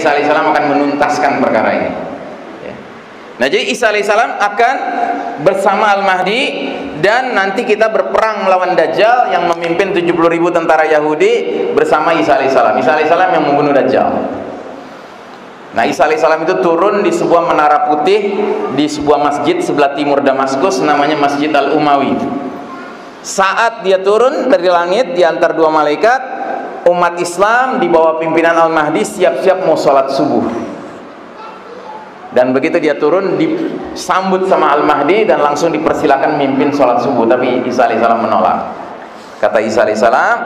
Isa alaihissalam akan menuntaskan perkara ini. Nah, jadi Isa alaihissalam akan bersama Al-Mahdi, dan nanti kita berperang melawan Dajjal yang memimpin 70.000 tentara Yahudi bersama Isa alaihissalam. Isa alaihissalam yang membunuh Dajjal. Nah, Isa alaihissalam itu turun di sebuah menara putih di sebuah masjid sebelah timur Damaskus, namanya Masjid Al-Umawi. Saat dia turun dari langit diantar dua malaikat, umat Islam di bawah pimpinan Al-Mahdi siap-siap mau sholat subuh. Dan begitu dia turun, disambut sama Al-Mahdi dan langsung dipersilakan mimpin sholat subuh. Tapi Isa alaihissalam menolak. Kata Isa alaihissalam,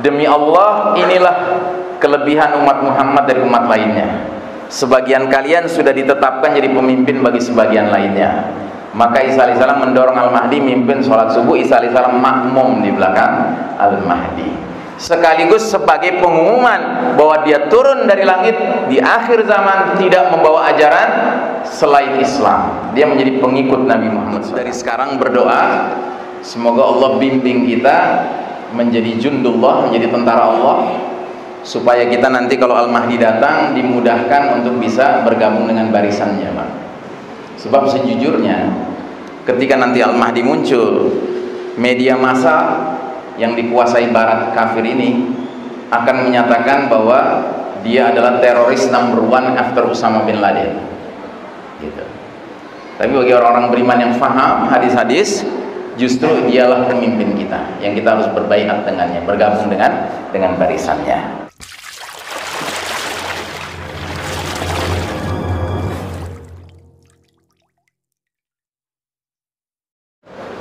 demi Allah, inilah kelebihan umat Muhammad dari umat lainnya. Sebagian kalian sudah ditetapkan jadi pemimpin bagi sebagian lainnya. Maka Isa alaihissalam mendorong Al-Mahdi mimpin sholat subuh. Isa alaihissalam makmum di belakang Al-Mahdi, sekaligus sebagai pengumuman bahwa dia turun dari langit di akhir zaman tidak membawa ajaran selain Islam. Dia menjadi pengikut Nabi Muhammad SAW. Dari sekarang berdoa, semoga Allah bimbing kita menjadi jundullah, menjadi tentara Allah, supaya kita nanti kalau Al-Mahdi datang dimudahkan untuk bisa bergabung dengan barisannya, Pak. Sebab sejujurnya ketika nanti Al-Mahdi muncul, media massa yang dikuasai barat kafir ini akan menyatakan bahwa dia adalah teroris number one after Usama bin Laden, gitu. Tapi bagi orang-orang beriman yang faham hadis-hadis, justru dialah pemimpin kita yang kita harus berbaiat dengannya, bergabung dengan barisannya.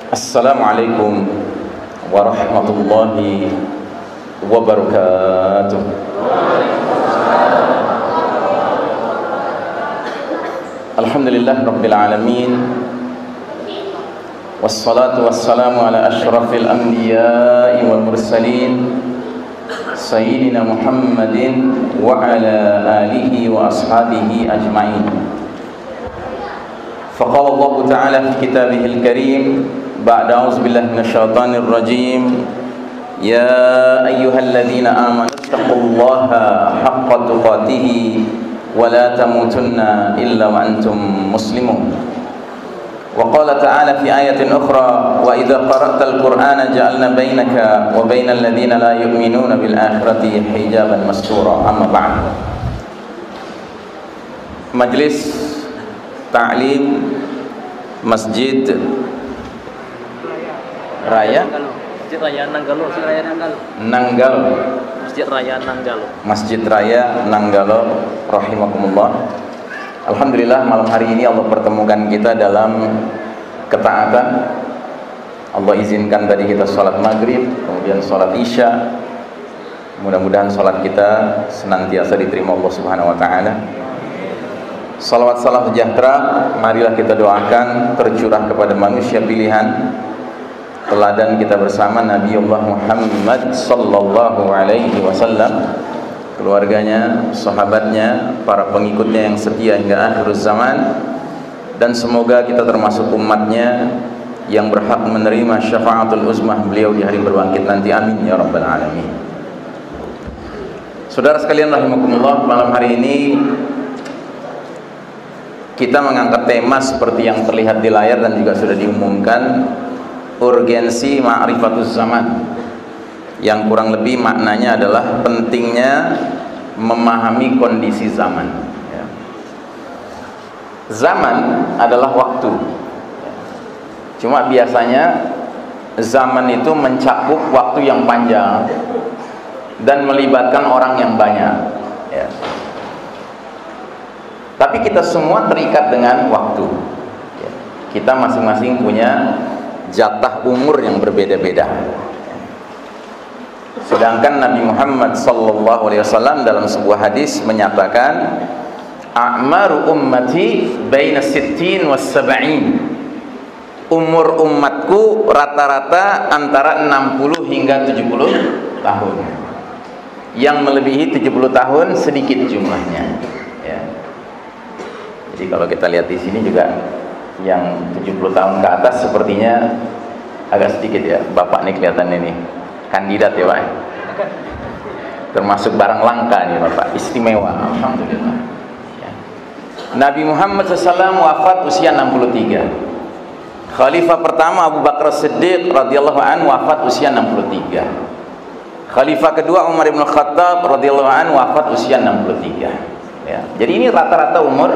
Assalamualaikum warahmatullahi wabarakatuh. Alhamdulillah rabbil alamin, wassalatu wassalamu ala ashrafil anbiya'i wal mursalin, sayyidina Muhammadin wa ala alihi wa ashabihi ajma'in. Faqala Allah ta'ala fi kitabihil karim بعد أعوذ بالله من الشيطان الرجيم يا أيها الذين آمنوا اتقوا الله حق تقاته ولا تموتن إلا وأنتم مسلمون. وقال تعالى في آية أخرى وإذا قرأت القرآن جعلنا بينك وبين الذين لا يؤمنون بالآخرة حجابا مستورا. أما بعد. Majelis Ta'lim Masjid Raya Masjid Raya Nanggalo, Masjid Raya Nanggalo. Nanggalo. Masjid Raya Nanggalo. Masjid Raya Nanggalo rahimakumullah. Alhamdulillah malam hari ini Allah pertemukan kita dalam ketaatan. Allah izinkan tadi kita sholat maghrib, kemudian sholat isya. Mudah-mudahan sholat kita senantiasa diterima Allah Subhanahu wa ta'ala. Salawat salam sejahtera marilah kita doakan tercurah kepada manusia pilihan, teladan kita bersama Nabiullah Muhammad sallallahu alaihi wasallam, keluarganya, sahabatnya, para pengikutnya yang setia hingga akhir zaman, dan semoga kita termasuk umatnya yang berhak menerima syafaatul uzmah beliau di hari berbangkit nanti. Amin ya rabbal alamin. Saudara sekalian rahimakumullah, malam hari ini kita mengangkat tema seperti yang terlihat di layar dan juga sudah diumumkan, urgensi ma'rifatuz zaman, yang kurang lebih maknanya adalah pentingnya memahami kondisi zaman. Zaman adalah waktu, cuma biasanya zaman itu mencakup waktu yang panjang dan melibatkan orang yang banyak, ya. Tapi kita semua terikat dengan waktu, ya. Kita masing-masing punya jatah umur yang berbeda-beda. Sedangkan Nabi Muhammad sallallahu alaihi wasallam dalam sebuah hadis menyatakan, a'maru ummati baina sittin was sab'in. Umur umatku rata-rata antara 60 hingga 70 tahun. Yang melebihi 70 tahun sedikit jumlahnya, ya. Jadi kalau kita lihat di sini juga yang 70 tahun ke atas sepertinya agak sedikit, ya. Bapak nih kelihatannya nih kandidat, ya Pak. termasuk barang langka nih Bapak, istimewa, alhamdulillah. Ya. Nabi Muhammad SAW wafat usia 63. Khalifah pertama Abu Bakar Siddiq radhiyallahu anhu wafat usia 63. Khalifah kedua Umar bin Khattab radhiyallahu anhu wafat usia 63. Ya. Jadi ini rata-rata umur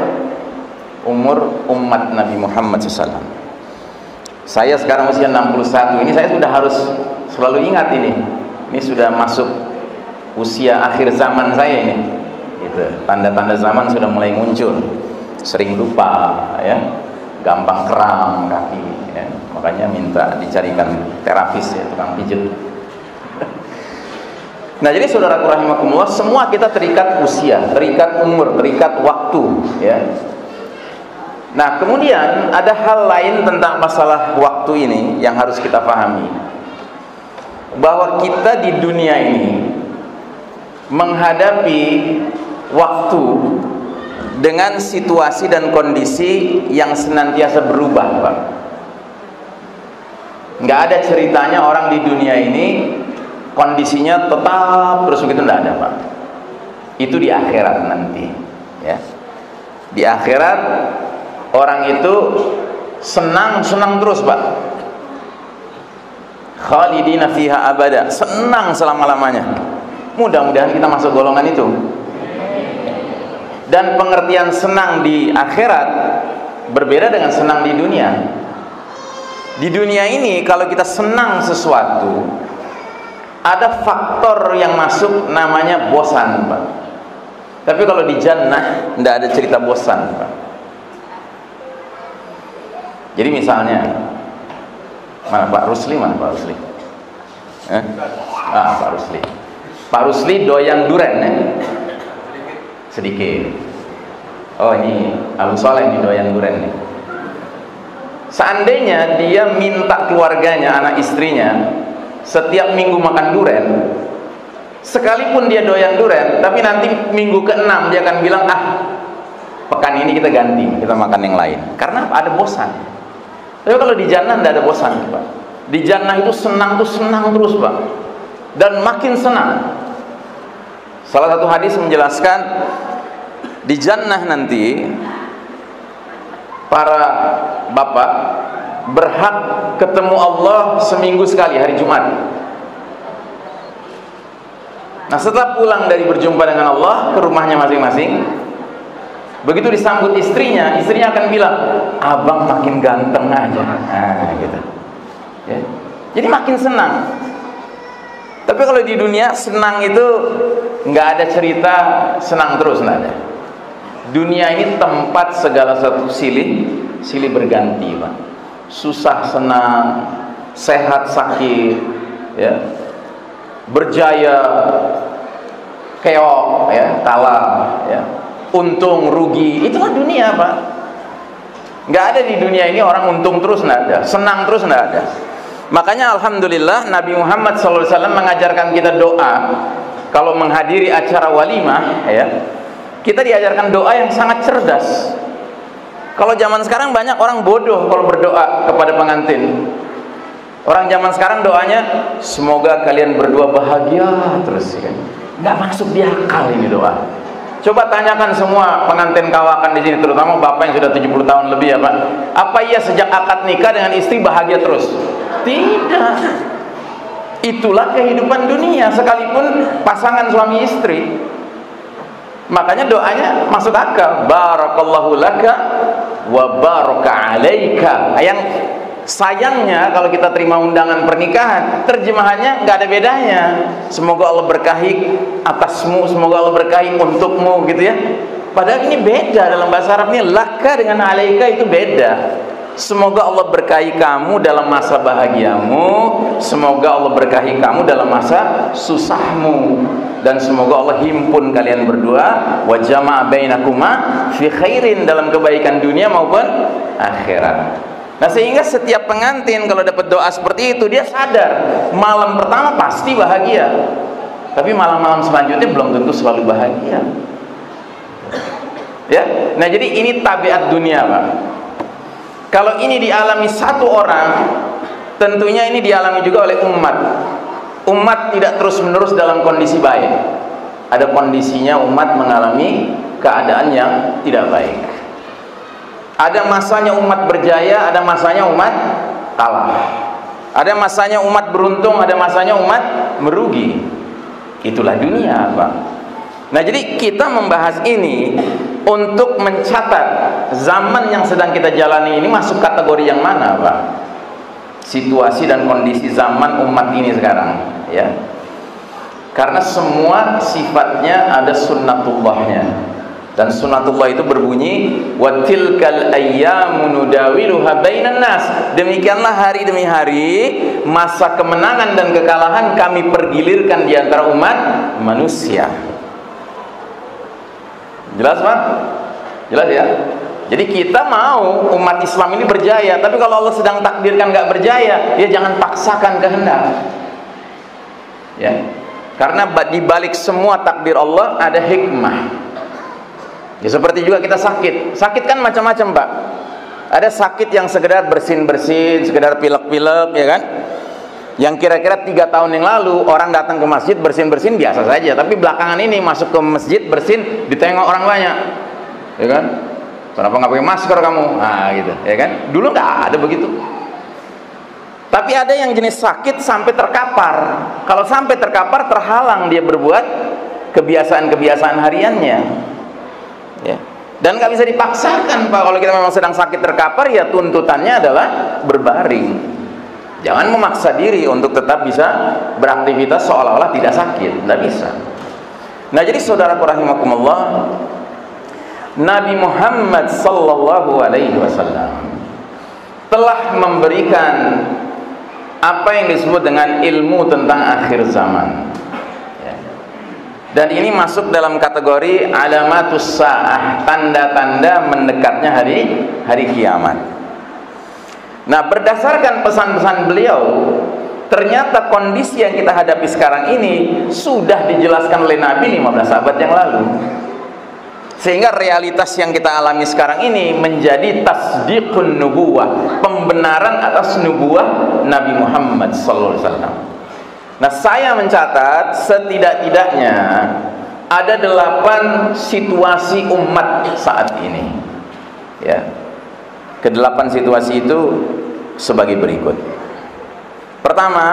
umat Nabi Muhammad SAW. Saya sekarang usia 61. Ini saya sudah harus selalu ingat ini. Ini sudah masuk usia akhir zaman saya ini. Gitu. Tanda-tanda zaman sudah mulai muncul. Sering lupa, ya. Gampang kram kaki, ya. Makanya minta dicarikan terapis, ya, tukang pijat. Nah, jadi saudaraku rahimakumullah, semua kita terikat usia, terikat umur, terikat waktu, ya. Nah, kemudian ada hal lain tentang masalah waktu ini yang harus kita pahami. Bahwa kita di dunia ini menghadapi waktu dengan situasi dan kondisi yang senantiasa berubah, Pak. Nggak ada ceritanya orang di dunia ini kondisinya tetap terus begitu, nggak ada, Pak. Itu di akhirat nanti, ya. Di akhirat orang itu senang terus, Pak. Khalidina fiha abada, senang selama-lamanya. Mudah-mudahan kita masuk golongan itu. Dan pengertian senang di akhirat berbeda dengan senang di dunia. Di dunia ini kalau kita senang sesuatu, ada faktor yang masuk namanya bosan, Pak. Tapi kalau di jannah tidak ada cerita bosan, Pak. Jadi misalnya, mana Pak Rusli, mana Pak Rusli? Pak Rusli. Pak Rusli doyan duren, ya? Sedikit. Oh, ini Abu Soleh nih doyan duren nih. Seandainya dia minta keluarganya, anak istrinya, setiap minggu makan duren, sekalipun dia doyan duren, tapi nanti minggu ke-6 dia akan bilang, pekan ini kita ganti, kita makan yang lain. Karena apa? Ada bosan. Tapi kalau di jannah tidak ada bosan, Pak. Di jannah itu senang terus, Pak. Dan makin senang. Salah satu hadis menjelaskan di jannah nanti para bapak berhak ketemu Allah seminggu sekali, hari Jumat. Nah, setelah pulang dari berjumpa dengan Allah ke rumahnya masing-masing, begitu disambut istrinya akan bilang, abang makin ganteng aja. Nah, gitu. Ya. Jadi makin senang. Tapi kalau di dunia senang itu nggak ada cerita senang terus, nggak ada. Dunia ini tempat segala satu silih berganti, Pak. Susah senang, sehat sakit, ya. Berjaya keok, ya, kalah, ya. Untung rugi, itulah dunia, Pak. Nggak ada di dunia ini orang untung terus, nggak ada. Senang terus, nggak ada. Makanya alhamdulillah Nabi Muhammad SAW mengajarkan kita doa kalau menghadiri acara walimah, ya. Kita diajarkan doa yang sangat cerdas. Kalau zaman sekarang banyak orang bodoh kalau berdoa kepada pengantin. Orang zaman sekarang doanya, semoga kalian berdua bahagia terus, ya. Nggak masuk di akal ini doa. Coba tanyakan semua pengantin kawakan di sini, terutama bapak yang sudah 70 tahun lebih, ya Pak. Apa iya sejak akad nikah dengan istri bahagia terus? Tidak. Itulah kehidupan dunia, sekalipun pasangan suami istri. Makanya doanya masuk akal. Barakallahu laka wa baraka alaika. Yang sayangnya kalau kita terima undangan pernikahan, terjemahannya nggak ada bedanya. Semoga Allah berkahi atasmu, semoga Allah berkahi untukmu, gitu ya. Padahal ini beda dalam bahasa Arab ini, laka dengan alaika itu beda. Semoga Allah berkahi kamu dalam masa bahagiamu, semoga Allah berkahi kamu dalam masa susahmu, dan semoga Allah himpun kalian berdua wa jama'a bainakuma fi khairin, dalam kebaikan dunia maupun akhirat. Nah, sehingga setiap pengantin kalau dapat doa seperti itu, dia sadar malam pertama pasti bahagia, tapi malam-malam selanjutnya belum tentu selalu bahagia, ya. Nah, jadi ini tabiat dunia, Pak. Kalau ini dialami satu orang, tentunya ini dialami juga oleh umat. Umat tidak terus-menerus dalam kondisi baik. ada kondisinya umat mengalami keadaan yang tidak baik. Ada masanya umat berjaya, ada masanya umat kalah. Ada masanya umat beruntung, ada masanya umat merugi. Itulah dunia, Pak. Nah, jadi kita membahas ini untuk mencatat zaman yang sedang kita jalani ini masuk kategori yang mana, Pak? Situasi dan kondisi zaman umat ini sekarang, ya. Karena semua sifatnya ada sunnatullahnya. Dan sunnatullah itu berbunyi, wa tilkal ayyamu nudawiluha bainan nas. Demikianlah hari demi hari masa kemenangan dan kekalahan kami pergilirkan di antara umat manusia. Jelas, Pak? Jelas ya? Jadi kita mau umat Islam ini berjaya, tapi kalau Allah sedang takdirkan nggak berjaya, ya jangan paksakan kehendak. Ya. Karena di balik semua takdir Allah ada hikmah. Ya, seperti juga kita sakit. Sakit kan macam-macam, Pak. Ada sakit yang sekedar bersin-bersin, sekedar pilek-pilek, ya kan? Yang kira-kira 3 tahun yang lalu orang datang ke masjid bersin-bersin biasa saja, tapi belakangan ini masuk ke masjid bersin ditengok orang banyak, ya kan? Kenapa nggak pakai masker kamu? Nah, gitu, ya kan? Dulu nggak ada begitu. Tapi ada yang jenis sakit sampai terkapar. Kalau sampai terkapar, terhalang dia berbuat kebiasaan-kebiasaan hariannya. Ya. Dan nggak bisa dipaksakan, Pak. Kalau kita memang sedang sakit terkapar, ya tuntutannya adalah berbaring. Jangan memaksa diri untuk tetap bisa beraktivitas seolah-olah tidak sakit. Nggak bisa. Nah, jadi saudaraku rahimakumullah, Nabi Muhammad sallallahu alaihi wasallam telah memberikan apa yang disebut dengan ilmu tentang akhir zaman. Dan ini masuk dalam kategori alamatus sa'ah, tanda-tanda mendekatnya hari kiamat. Nah, berdasarkan pesan-pesan beliau, ternyata kondisi yang kita hadapi sekarang ini sudah dijelaskan oleh Nabi 15 abad yang lalu. Sehingga realitas yang kita alami sekarang ini menjadi tasdiqun nubuwah, pembenaran atas nubuwah Nabi Muhammad SAW. Nah, saya mencatat setidak-tidaknya ada 8 situasi umat saat ini. Ya. Ke-8 situasi itu sebagai berikut. Pertama,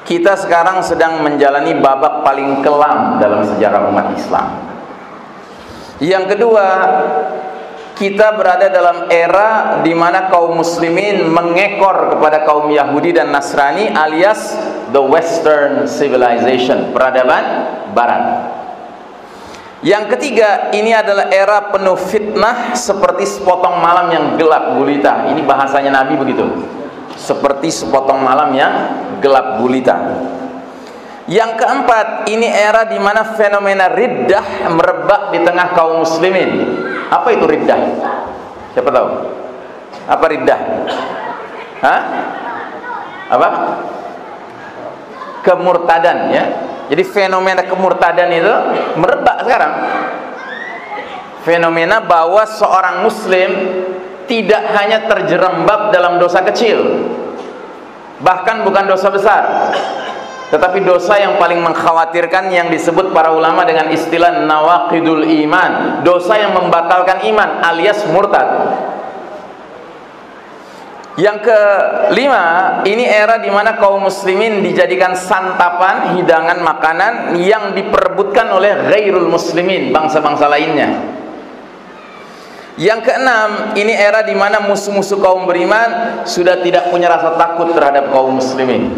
kita sekarang sedang menjalani babak paling kelam dalam sejarah umat Islam. Yang kedua, kita berada dalam era di mana kaum muslimin mengekor kepada kaum Yahudi dan Nasrani alias the Western Civilization, peradaban Barat. Yang ketiga, ini adalah era penuh fitnah seperti sepotong malam yang gelap gulita. Ini bahasanya Nabi begitu. Seperti sepotong malam yang gelap gulita. Yang keempat, ini era di mana fenomena riddah merebak di tengah kaum muslimin. Apa itu riddah? Siapa tahu? Apa riddah? Hah? Apa? Kemurtadan, ya. Jadi fenomena kemurtadan itu merebak sekarang. Fenomena bahwa seorang muslim tidak hanya terjerembab dalam dosa kecil, bahkan bukan dosa besar, tetapi dosa yang paling mengkhawatirkan yang disebut para ulama dengan istilah nawaqidul iman, dosa yang membatalkan iman alias murtad. Yang kelima, ini era di mana kaum muslimin dijadikan santapan, hidangan makanan yang diperebutkan oleh ghairul muslimin, bangsa-bangsa lainnya. Yang keenam, ini era di mana musuh-musuh kaum beriman sudah tidak punya rasa takut terhadap kaum muslimin.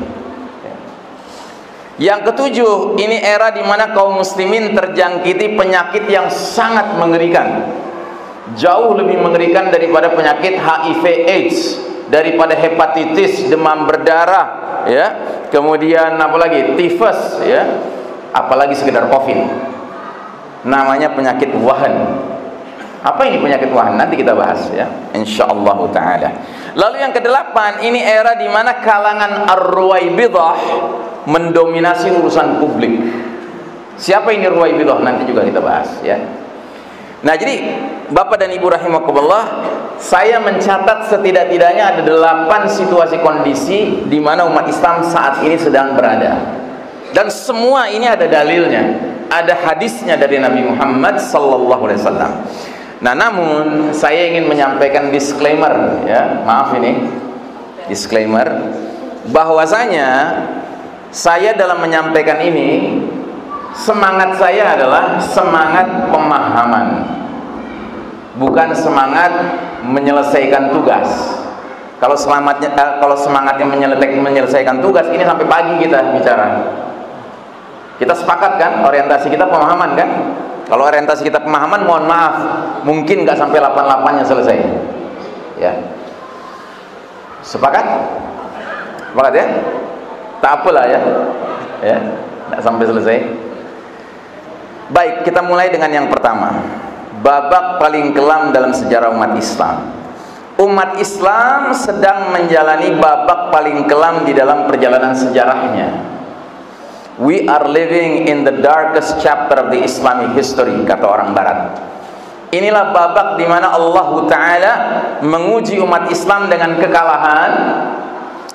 Yang ketujuh, ini era di mana kaum muslimin terjangkiti penyakit yang sangat mengerikan, jauh lebih mengerikan daripada penyakit HIV/AIDS, daripada hepatitis, demam berdarah, ya, kemudian apalagi tifus, ya, apalagi sekedar COVID. Namanya penyakit wahan. Apa ini penyakit wahan? Nanti kita bahas, ya, insyaallah taala. Lalu yang kedelapan, ini era di mana kalangan ar-ruwaibidah mendominasi urusan publik. Siapa ini ruwaibidah? Nanti juga kita bahas, ya. Nah, jadi Bapak dan Ibu rahimakumullah, saya mencatat setidak-tidaknya ada 8 situasi kondisi di mana umat Islam saat ini sedang berada. Dan semua ini ada dalilnya, ada hadisnya dari Nabi Muhammad sallallahu alaihi wasallam. Nah, namun saya ingin menyampaikan disclaimer, ya, maaf ini disclaimer, bahwasanya saya dalam menyampaikan ini, semangat saya adalah semangat pemahaman, bukan semangat menyelesaikan tugas. Kalau semangatnya menyelesaikan tugas, ini sampai pagi kita bicara. Kita sepakat kan, orientasi kita pemahaman kan? Kalau orientasi kita pemahaman, mohon maaf, mungkin nggak sampai 88-nya selesai. Ya, sepakat? Sepakat ya? Tak apalah ya, ya, nggak sampai selesai. Baik, kita mulai dengan yang pertama. Babak paling kelam dalam sejarah umat Islam. Umat Islam sedang menjalani babak paling kelam di dalam perjalanan sejarahnya. We are living in the darkest chapter of the Islamic history, kata orang Barat. Inilah babak di mana Allah Ta'ala menguji umat Islam dengan kekalahan,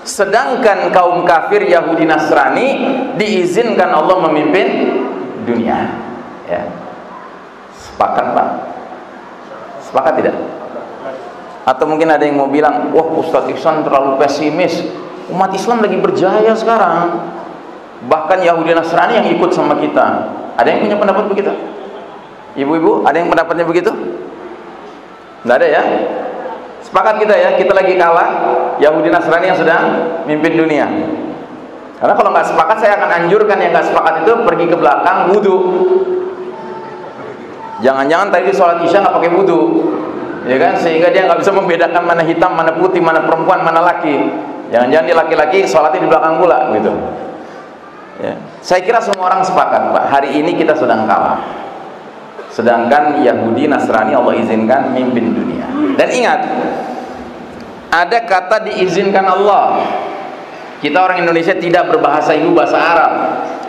sedangkan kaum kafir Yahudi Nasrani diizinkan Allah memimpin dunia. Ya. Sepakat Pak? Sepakat tidak? Atau mungkin ada yang mau bilang, wah Ustadz Ihsan terlalu pesimis, umat Islam lagi berjaya sekarang, bahkan Yahudi Nasrani yang ikut sama kita. Ada yang punya pendapat begitu? Ibu-ibu, ada yang pendapatnya begitu? Nggak ada ya? Sepakat kita ya, kita lagi kalah Yahudi Nasrani yang sedang mimpin dunia. Karena kalau nggak sepakat, saya akan anjurkan yang nggak sepakat itu pergi ke belakang wudu. Jangan-jangan tadi sholat isya nggak pakai wudu, ya kan? Sehingga dia nggak bisa membedakan mana hitam, mana putih, mana perempuan, mana laki. Jangan-jangan dia laki-laki sholatnya di belakang pula, gitu. Ya. Saya kira semua orang sepakat, Pak. Hari ini kita sedang kalah. Sedangkan Yahudi Nasrani Allah izinkan mimpin dunia. Dan ingat, ada kata diizinkan Allah. Kita orang Indonesia tidak berbahasa ibu bahasa Arab,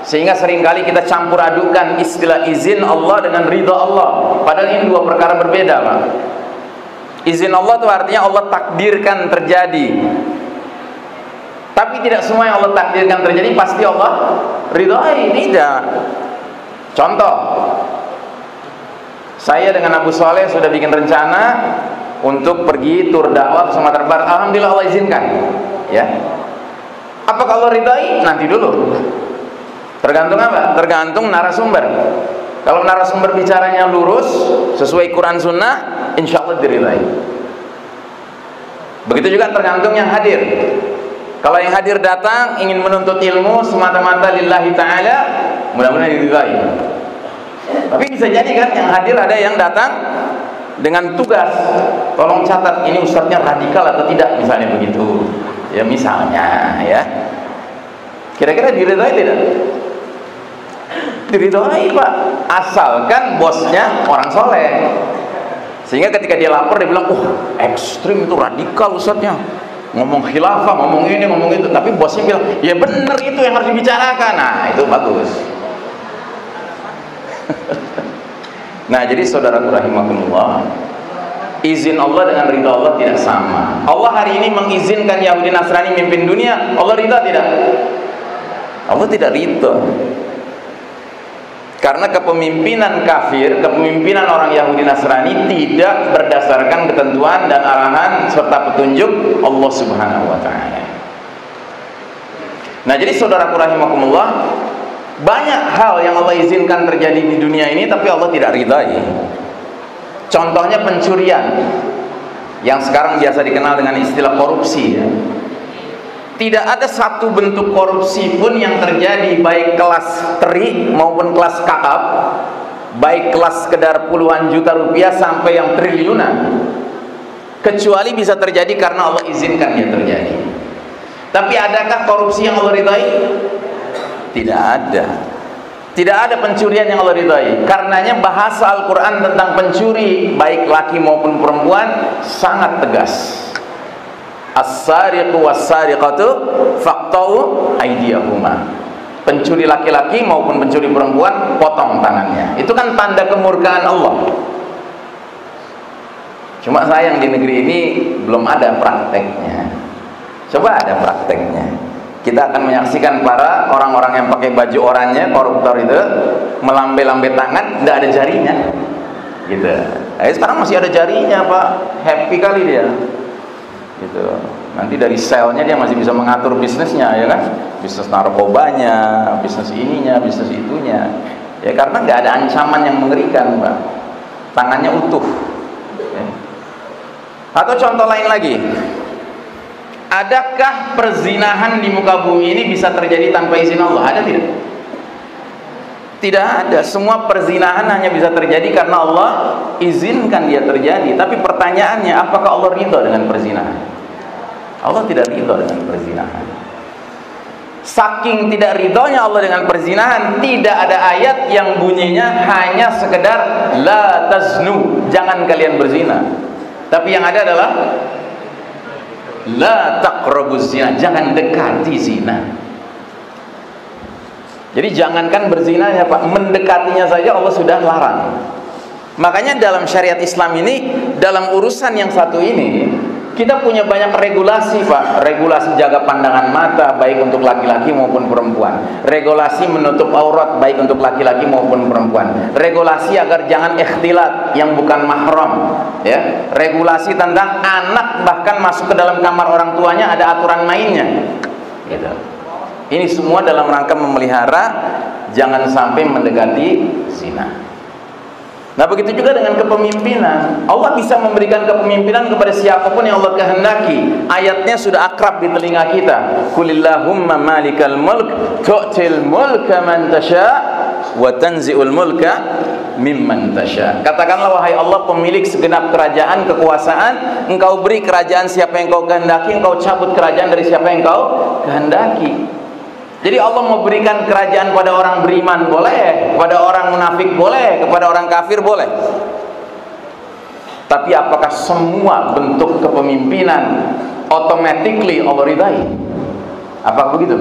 sehingga seringkali kita campur adukan istilah izin Allah dengan ridha Allah. Padahal ini dua perkara berbeda, Pak. Izin Allah itu artinya Allah takdirkan terjadi, tapi tidak semua yang Allah takdirkan terjadi pasti Allah ridhai. Tidak. Contoh, saya dengan Abu Soleh sudah bikin rencana untuk pergi tur dakwah ke Sumatera Barat. Alhamdulillah Allah izinkan. Ya. Apakah Allah ridhai? Nanti dulu. Tergantung apa? Tergantung narasumber. Kalau narasumber bicaranya lurus sesuai Quran Sunnah, insya Allah diridhai. Begitu juga tergantung yang hadir. Kalau yang hadir datang ingin menuntut ilmu semata-mata lillahi ta'ala, mudah-mudahan diridhai. Tapi bisa jadi kan yang hadir ada yang datang dengan tugas, tolong catat ini ustadznya radikal atau tidak, misalnya begitu. Ya misalnya ya. Kira-kira diridhai tidak? Diridhai Pak, asalkan bosnya orang soleh. Sehingga ketika dia lapor dia bilang, ekstrim itu radikal ustadznya, ngomong khilafah, ngomong ini, ngomong itu. Tapi bosnya bilang, ya benar itu yang harus dibicarakan. Nah itu bagus. Nah jadi saudaraku rahimakumullah, izin Allah dengan ridha Allah tidak sama. Allah hari ini mengizinkan Yahudi Nasrani mimpin dunia, Allah ridha tidak? Allah tidak ridha. Karena kepemimpinan kafir, kepemimpinan orang Yahudi Nasrani tidak berdasarkan ketentuan dan arahan serta petunjuk Allah Subhanahu wa taala. Nah, jadi saudaraku rahimakumullah, banyak hal yang Allah izinkan terjadi di dunia ini tapi Allah tidak ridhai. Contohnya pencurian yang sekarang biasa dikenal dengan istilah korupsi ya. Tidak ada satu bentuk korupsi pun yang terjadi, baik kelas teri maupun kelas kakap, baik kelas sekedar puluhan juta rupiah sampai yang triliunan, kecuali bisa terjadi karena Allah izinkan dia terjadi. Tapi adakah korupsi yang Allah ridhai? Tidak ada. Tidak ada pencurian yang Allah ridhai. Karenanya bahasa Al-Quran tentang pencuri, baik laki maupun perempuan, sangat tegas. As-sariqu was-sariqatu faqta'u aydiyahuma. Pencuri laki-laki maupun pencuri perempuan, potong tangannya. Itu kan tanda kemurkaan Allah. Cuma sayang di negeri ini belum ada prakteknya. Coba ada prakteknya. Kita akan menyaksikan para orang-orang yang pakai baju oranye, koruptor itu, melambai-lambai tangan, tidak ada jarinya, gitu. Sekarang masih ada jarinya, Pak. Happy kali dia, gitu. Nanti dari selnya dia masih bisa mengatur bisnisnya, ya kan? Bisnis narkobanya, bisnis ininya, bisnis itunya. Ya karena nggak ada ancaman yang mengerikan, Pak. Tangannya utuh. Ya. Atau contoh lain lagi. Adakah perzinahan di muka bumi ini bisa terjadi tanpa izin Allah? Ada tidak? Tidak ada. Semua perzinahan hanya bisa terjadi karena Allah izinkan dia terjadi. Tapi pertanyaannya, apakah Allah ridha dengan perzinahan? Allah tidak ridha dengan perzinahan. Saking tidak ridhonya Allah dengan perzinahan, tidak ada ayat yang bunyinya hanya sekedar la taznu, jangan kalian berzina. Tapi yang ada adalah la taqrabuz zina, jangan dekati zina. Jadi jangankan berzina ya Pak, mendekatinya saja Allah sudah larang. Makanya dalam syariat Islam ini, dalam urusan yang satu ini, kita punya banyak regulasi Pak. Regulasi jaga pandangan mata baik untuk laki-laki maupun perempuan. Regulasi menutup aurat baik untuk laki-laki maupun perempuan. Regulasi agar jangan ikhtilat yang bukan mahram, ya. Regulasi tentang anak bahkan masuk ke dalam kamar orang tuanya ada aturan mainnya, gitu. Ini semua dalam rangka memelihara jangan sampai mendekati zina. Nah begitu juga dengan kepemimpinan. Allah bisa memberikan kepemimpinan kepada siapapun yang Allah kehendaki. Ayatnya sudah akrab di telinga kita. Qulillahumma malikal mulk tu'til mulka man tasha wa tanzi'ul mulka mimman tasha. Katakanlah wahai Allah pemilik segenap kerajaan, kekuasaan, engkau beri kerajaan siapa yang engkau kehendaki, engkau cabut kerajaan dari siapa yang engkau kehendaki. Jadi Allah mau berikan kerajaan pada orang beriman boleh, pada orang munafik boleh, kepada orang kafir boleh. Tapi apakah semua bentuk kepemimpinan automatically Allah ridai? Apakah begitu?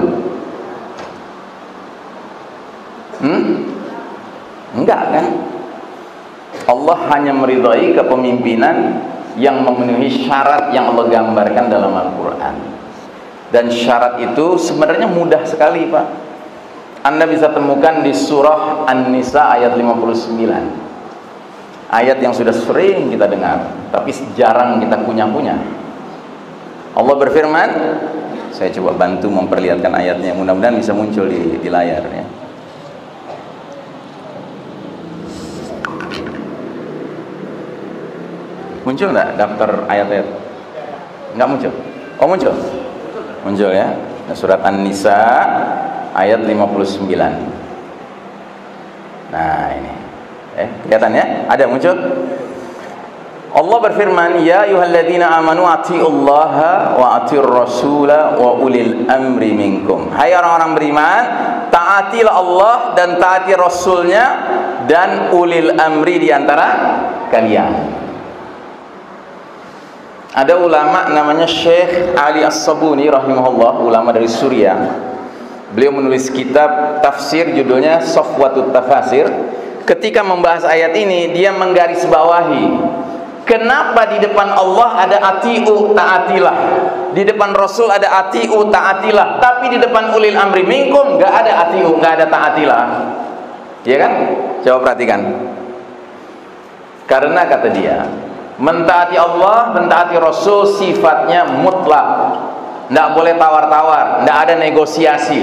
Enggak kan? Allah hanya meridai kepemimpinan yang memenuhi syarat yang Allah gambarkan dalam Al-Quran. Dan syarat itu sebenarnya mudah sekali Pak. Anda bisa temukan di surah An-Nisa ayat 59. Ayat yang sudah sering kita dengar, tapi jarang kita punya. Allah berfirman, saya coba bantu memperlihatkan ayatnya, mudah-mudahan bisa muncul di layar ya. Muncul nggak daftar ayat-ayat? Nggak muncul? Oh muncul? Muncul ya, surat An-Nisa ayat 59. Nah ini kelihatan ya, ada muncul. Allah berfirman, ya ayyuhalladzina amanu atiullaha wa atiur rasula wa ulil amri minkum. Hai orang-orang beriman, taatilah Allah dan taati Rasulnya dan ulil amri di antara kalian. Ada ulama namanya Syekh Ali As-Sabuni rahimahullah, ulama dari Suriah. Beliau menulis kitab tafsir judulnya Safwatut Tafasir. Ketika membahas ayat ini, dia menggarisbawahi kenapa di depan Allah ada atiu taatilah, di depan Rasul ada atiu taatilah, tapi di depan ulil amri minkum enggak ada atiu, enggak ada taatilah. Ya kan? Coba perhatikan. Karena kata dia, mentaati Allah, mentaati Rasul sifatnya mutlak, tidak boleh tawar-tawar, tidak ada negosiasi.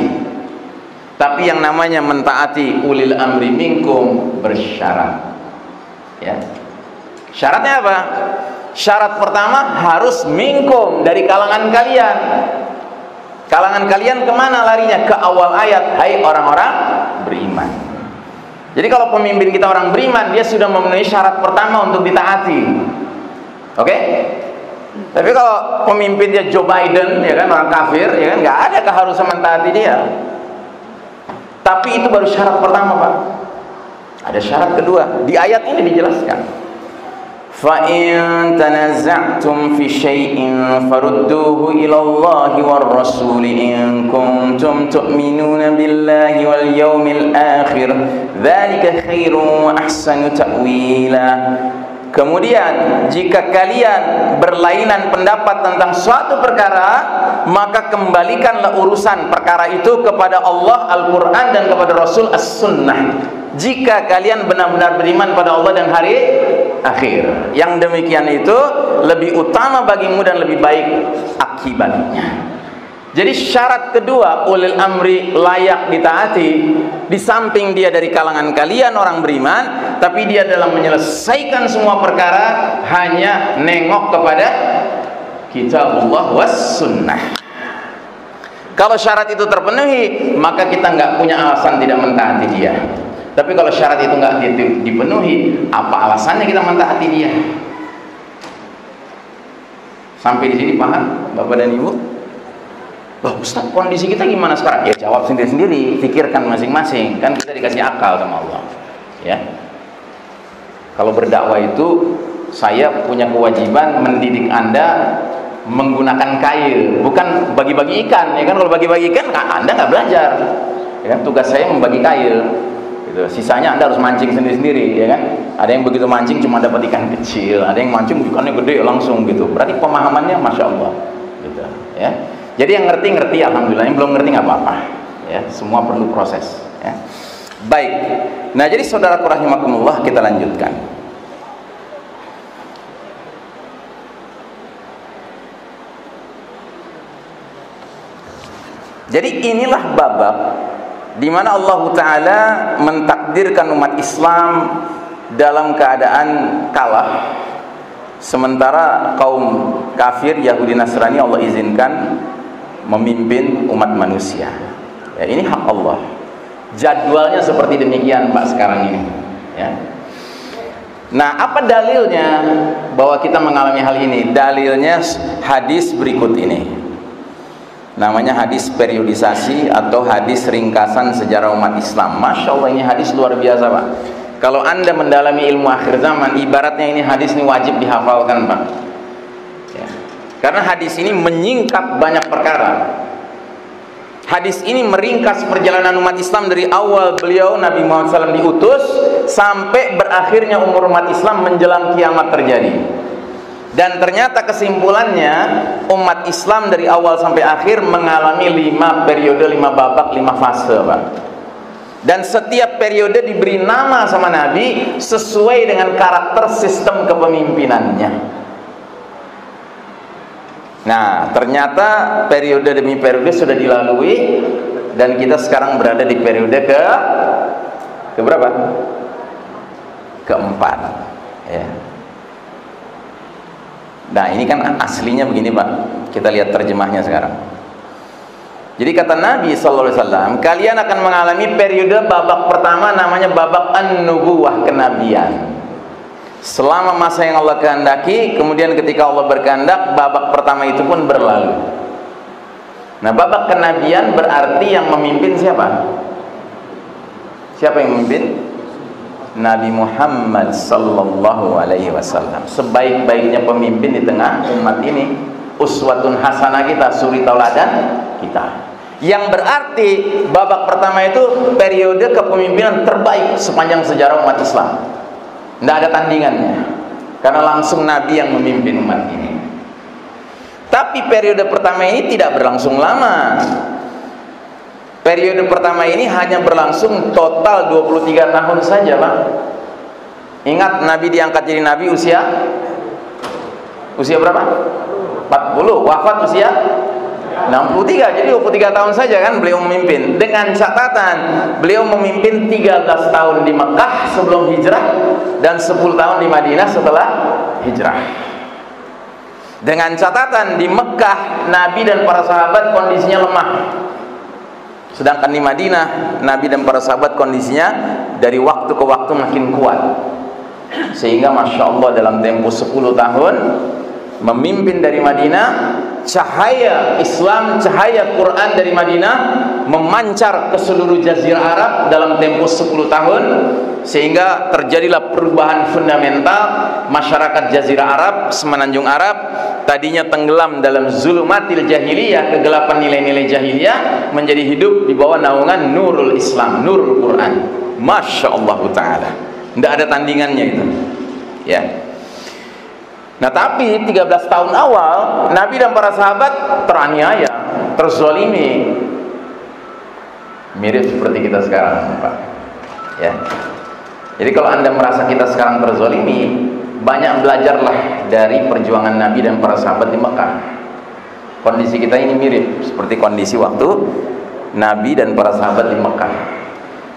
Tapi yang namanya mentaati ulil amri minkum bersyarat. Ya. Syaratnya apa? Syarat pertama harus minkum, dari kalangan kalian. Kalangan kalian kemana larinya? Ke awal ayat, hai orang-orang beriman. Jadi kalau pemimpin kita orang beriman, dia sudah memenuhi syarat pertama untuk ditaati. Oke? Tapi kalau pemimpin dia Joe Biden, ya kan, orang kafir, ya kan, nggak ada keharusan mentaati dia. Tapi itu baru syarat pertama Pak. Ada syarat kedua. Di ayat ini dijelaskan. Fa in tanaza'tum fi syai'in farudduhu ila Allahi war rasul in kuntum tu'minuna billahi wal yawmil akhir. Dzalika khairun wa ahsanu ta'wila. Kemudian jika kalian berlainan pendapat tentang suatu perkara, maka kembalikanlah urusan perkara itu kepada Allah Al-Quran dan kepada Rasul As-Sunnah. Jika kalian benar-benar beriman pada Allah dan hari akhir, yang demikian itu lebih utama bagimu dan lebih baik akibatnya. Jadi syarat kedua ulil amri layak ditaati, di samping dia dari kalangan kalian orang beriman, tapi dia dalam menyelesaikan semua perkara hanya nengok kepada kitabullah was sunnah. Kalau syarat itu terpenuhi, maka kita nggak punya alasan tidak mentaati dia. Tapi kalau syarat itu nggak dipenuhi, apa alasannya kita mentaati dia? Sampai di sini paham, Bapak dan Ibu? Loh Ustaz, kondisi kita gimana sekarang? Ya jawab sendiri-sendiri, pikirkan masing-masing. Kan kita dikasih akal sama Allah. Ya. Kalau berdakwah itu, saya punya kewajiban mendidik Anda menggunakan kail, bukan bagi-bagi ikan. Ya kan, kalau bagi-bagi ikan, Anda nggak belajar. Ya kan, tugas saya membagi kail. Gitu. Sisanya Anda harus mancing sendiri-sendiri, ya kan? Ada yang begitu mancing cuma dapat ikan kecil, ada yang mancing ikannya gede langsung gitu. Berarti pemahamannya masya Allah. Gitu. Ya. Jadi yang ngerti, alhamdulillah. Yang belum ngerti nggak apa-apa. Ya, semua perlu proses. Ya. Baik. Nah, jadi saudaraku rahimakumullah, kita lanjutkan. Jadi inilah babak di mana Allah Ta'ala mentakdirkan umat Islam dalam keadaan kalah, sementara kaum kafir Yahudi Nasrani Allah izinkan memimpin umat manusia. Ya, ini hak Allah. Jadwalnya seperti demikian Pak sekarang ini. Ya. Nah, apa dalilnya bahwa kita mengalami hal ini? Dalilnya hadis berikut ini. Namanya hadis periodisasi atau hadis ringkasan sejarah umat Islam. Masya Allah, ini hadis luar biasa Pak. Kalau Anda mendalami ilmu akhir zaman, ibaratnya ini hadis ini wajib dihafalkan Pak. Ya. Karena hadis ini menyingkap banyak perkara. Hadis ini meringkas perjalanan umat Islam dari awal beliau Nabi Muhammad SAW diutus sampai berakhirnya umur umat Islam menjelang kiamat terjadi. Dan ternyata kesimpulannya umat Islam dari awal sampai akhir mengalami 5 periode, 5 babak, 5 fase Pak. Dan setiap periode diberi nama sama Nabi sesuai dengan karakter sistem kepemimpinannya. Nah, ternyata periode demi periode sudah dilalui dan kita sekarang berada di periode ke berapa? Keempat. Ya. Nah, ini kan aslinya begini Pak. Kita lihat terjemahnya sekarang. Jadi kata Nabi SAW, kalian akan mengalami periode babak pertama namanya babak an-nubuwah, kenabian. Selama masa yang Allah kehendaki, kemudian ketika Allah berkehendak, babak pertama itu pun berlalu. Nah, babak kenabian berarti yang memimpin siapa? Siapa yang memimpin? Nabi Muhammad sallallahu alaihi wasallam. Sebaik-baiknya pemimpin di tengah umat ini, uswatun hasanah kita, suri tauladan kita. Yang berarti babak pertama itu periode kepemimpinan terbaik sepanjang sejarah umat Islam. Tidak ada tandingannya, karena langsung Nabi yang memimpin umat ini. Tapi periode pertama ini tidak berlangsung lama. Periode pertama ini hanya berlangsung total 23 tahun saja Pak. Ingat Nabi diangkat jadi Nabi usia berapa? 40. Wafat usia 63. Jadi 23 tahun saja kan beliau memimpin. Dengan catatan beliau memimpin 13 tahun di Mekah sebelum hijrah dan 10 tahun di Madinah setelah hijrah. Dengan catatan di Mekah Nabi dan para sahabat kondisinya lemah, sedangkan di Madinah Nabi dan para sahabat kondisinya dari waktu ke waktu makin kuat. Sehingga Masya Allah dalam tempo 10 tahun memimpin dari Madinah, cahaya Islam, cahaya Quran dari Madinah memancar ke seluruh jazirah Arab dalam tempo 10 tahun, sehingga terjadilah perubahan fundamental. Masyarakat jazirah Arab, semenanjung Arab, tadinya tenggelam dalam zulumatil jahiliyah, kegelapan nilai-nilai jahiliyah, menjadi hidup di bawah naungan nurul Islam, nurul Quran. Masya Allah Ta'ala, tidak ada tandingannya itu. Ya. Nah, tapi 13 tahun awal Nabi dan para sahabat teraniaya, terzolimi. Mirip seperti kita sekarang, Pak. Ya. Jadi kalau Anda merasa kita sekarang terzolimi, banyak belajarlah dari perjuangan Nabi dan para sahabat di Mekah. Kondisi kita ini mirip seperti kondisi waktu Nabi dan para sahabat di Mekah.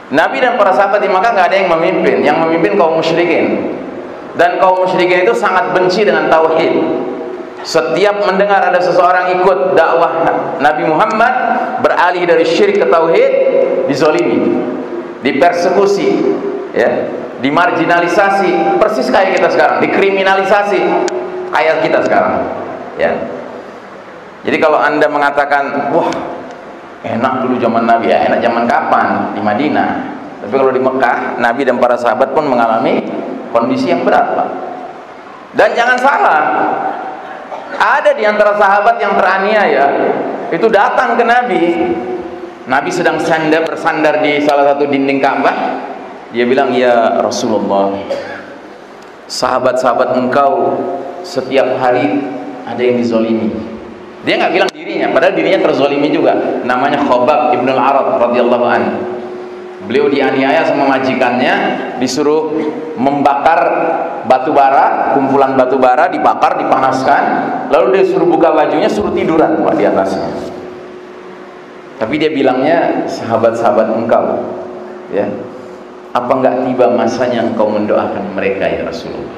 Nabi dan para sahabat di Mekah nggak ada yang memimpin. Yang memimpin kaum musyrikin. Dan kaum musyrikin itu sangat benci dengan tauhid. Setiap mendengar ada seseorang ikut dakwah Nabi Muhammad, beralih dari syirik ke tauhid, dizolimi, dipersekusi, ya, dimarginalisasi, persis kayak kita sekarang, dikriminalisasi kayak kita sekarang, ya. Jadi kalau Anda mengatakan, wah, enak dulu zaman Nabi, ya enak zaman kapan? Di Madinah. Tapi kalau di Mekah, Nabi dan para sahabat pun mengalami kondisi yang berat, Pak. Dan jangan salah, ada di antara sahabat yang teraniaya, itu datang ke Nabi. Nabi sedang bersandar di salah satu dinding Ka'bah. Dia bilang, ya Rasulullah, sahabat-sahabat engkau setiap hari ada yang dizolimi. Dia nggak bilang dirinya, padahal dirinya terzolimi juga. Namanya Khobab ibn al-Arad radhiyallahu anhu. Beliau dianiaya sama majikannya, disuruh membakar batu bara, kumpulan batu bara dibakar, dipanaskan, lalu dia suruh buka bajunya, suruh tiduran, Pak, di atasnya. Tapi dia bilangnya, sahabat-sahabat engkau, ya, apa enggak tiba masanya engkau mendoakan mereka, ya Rasulullah?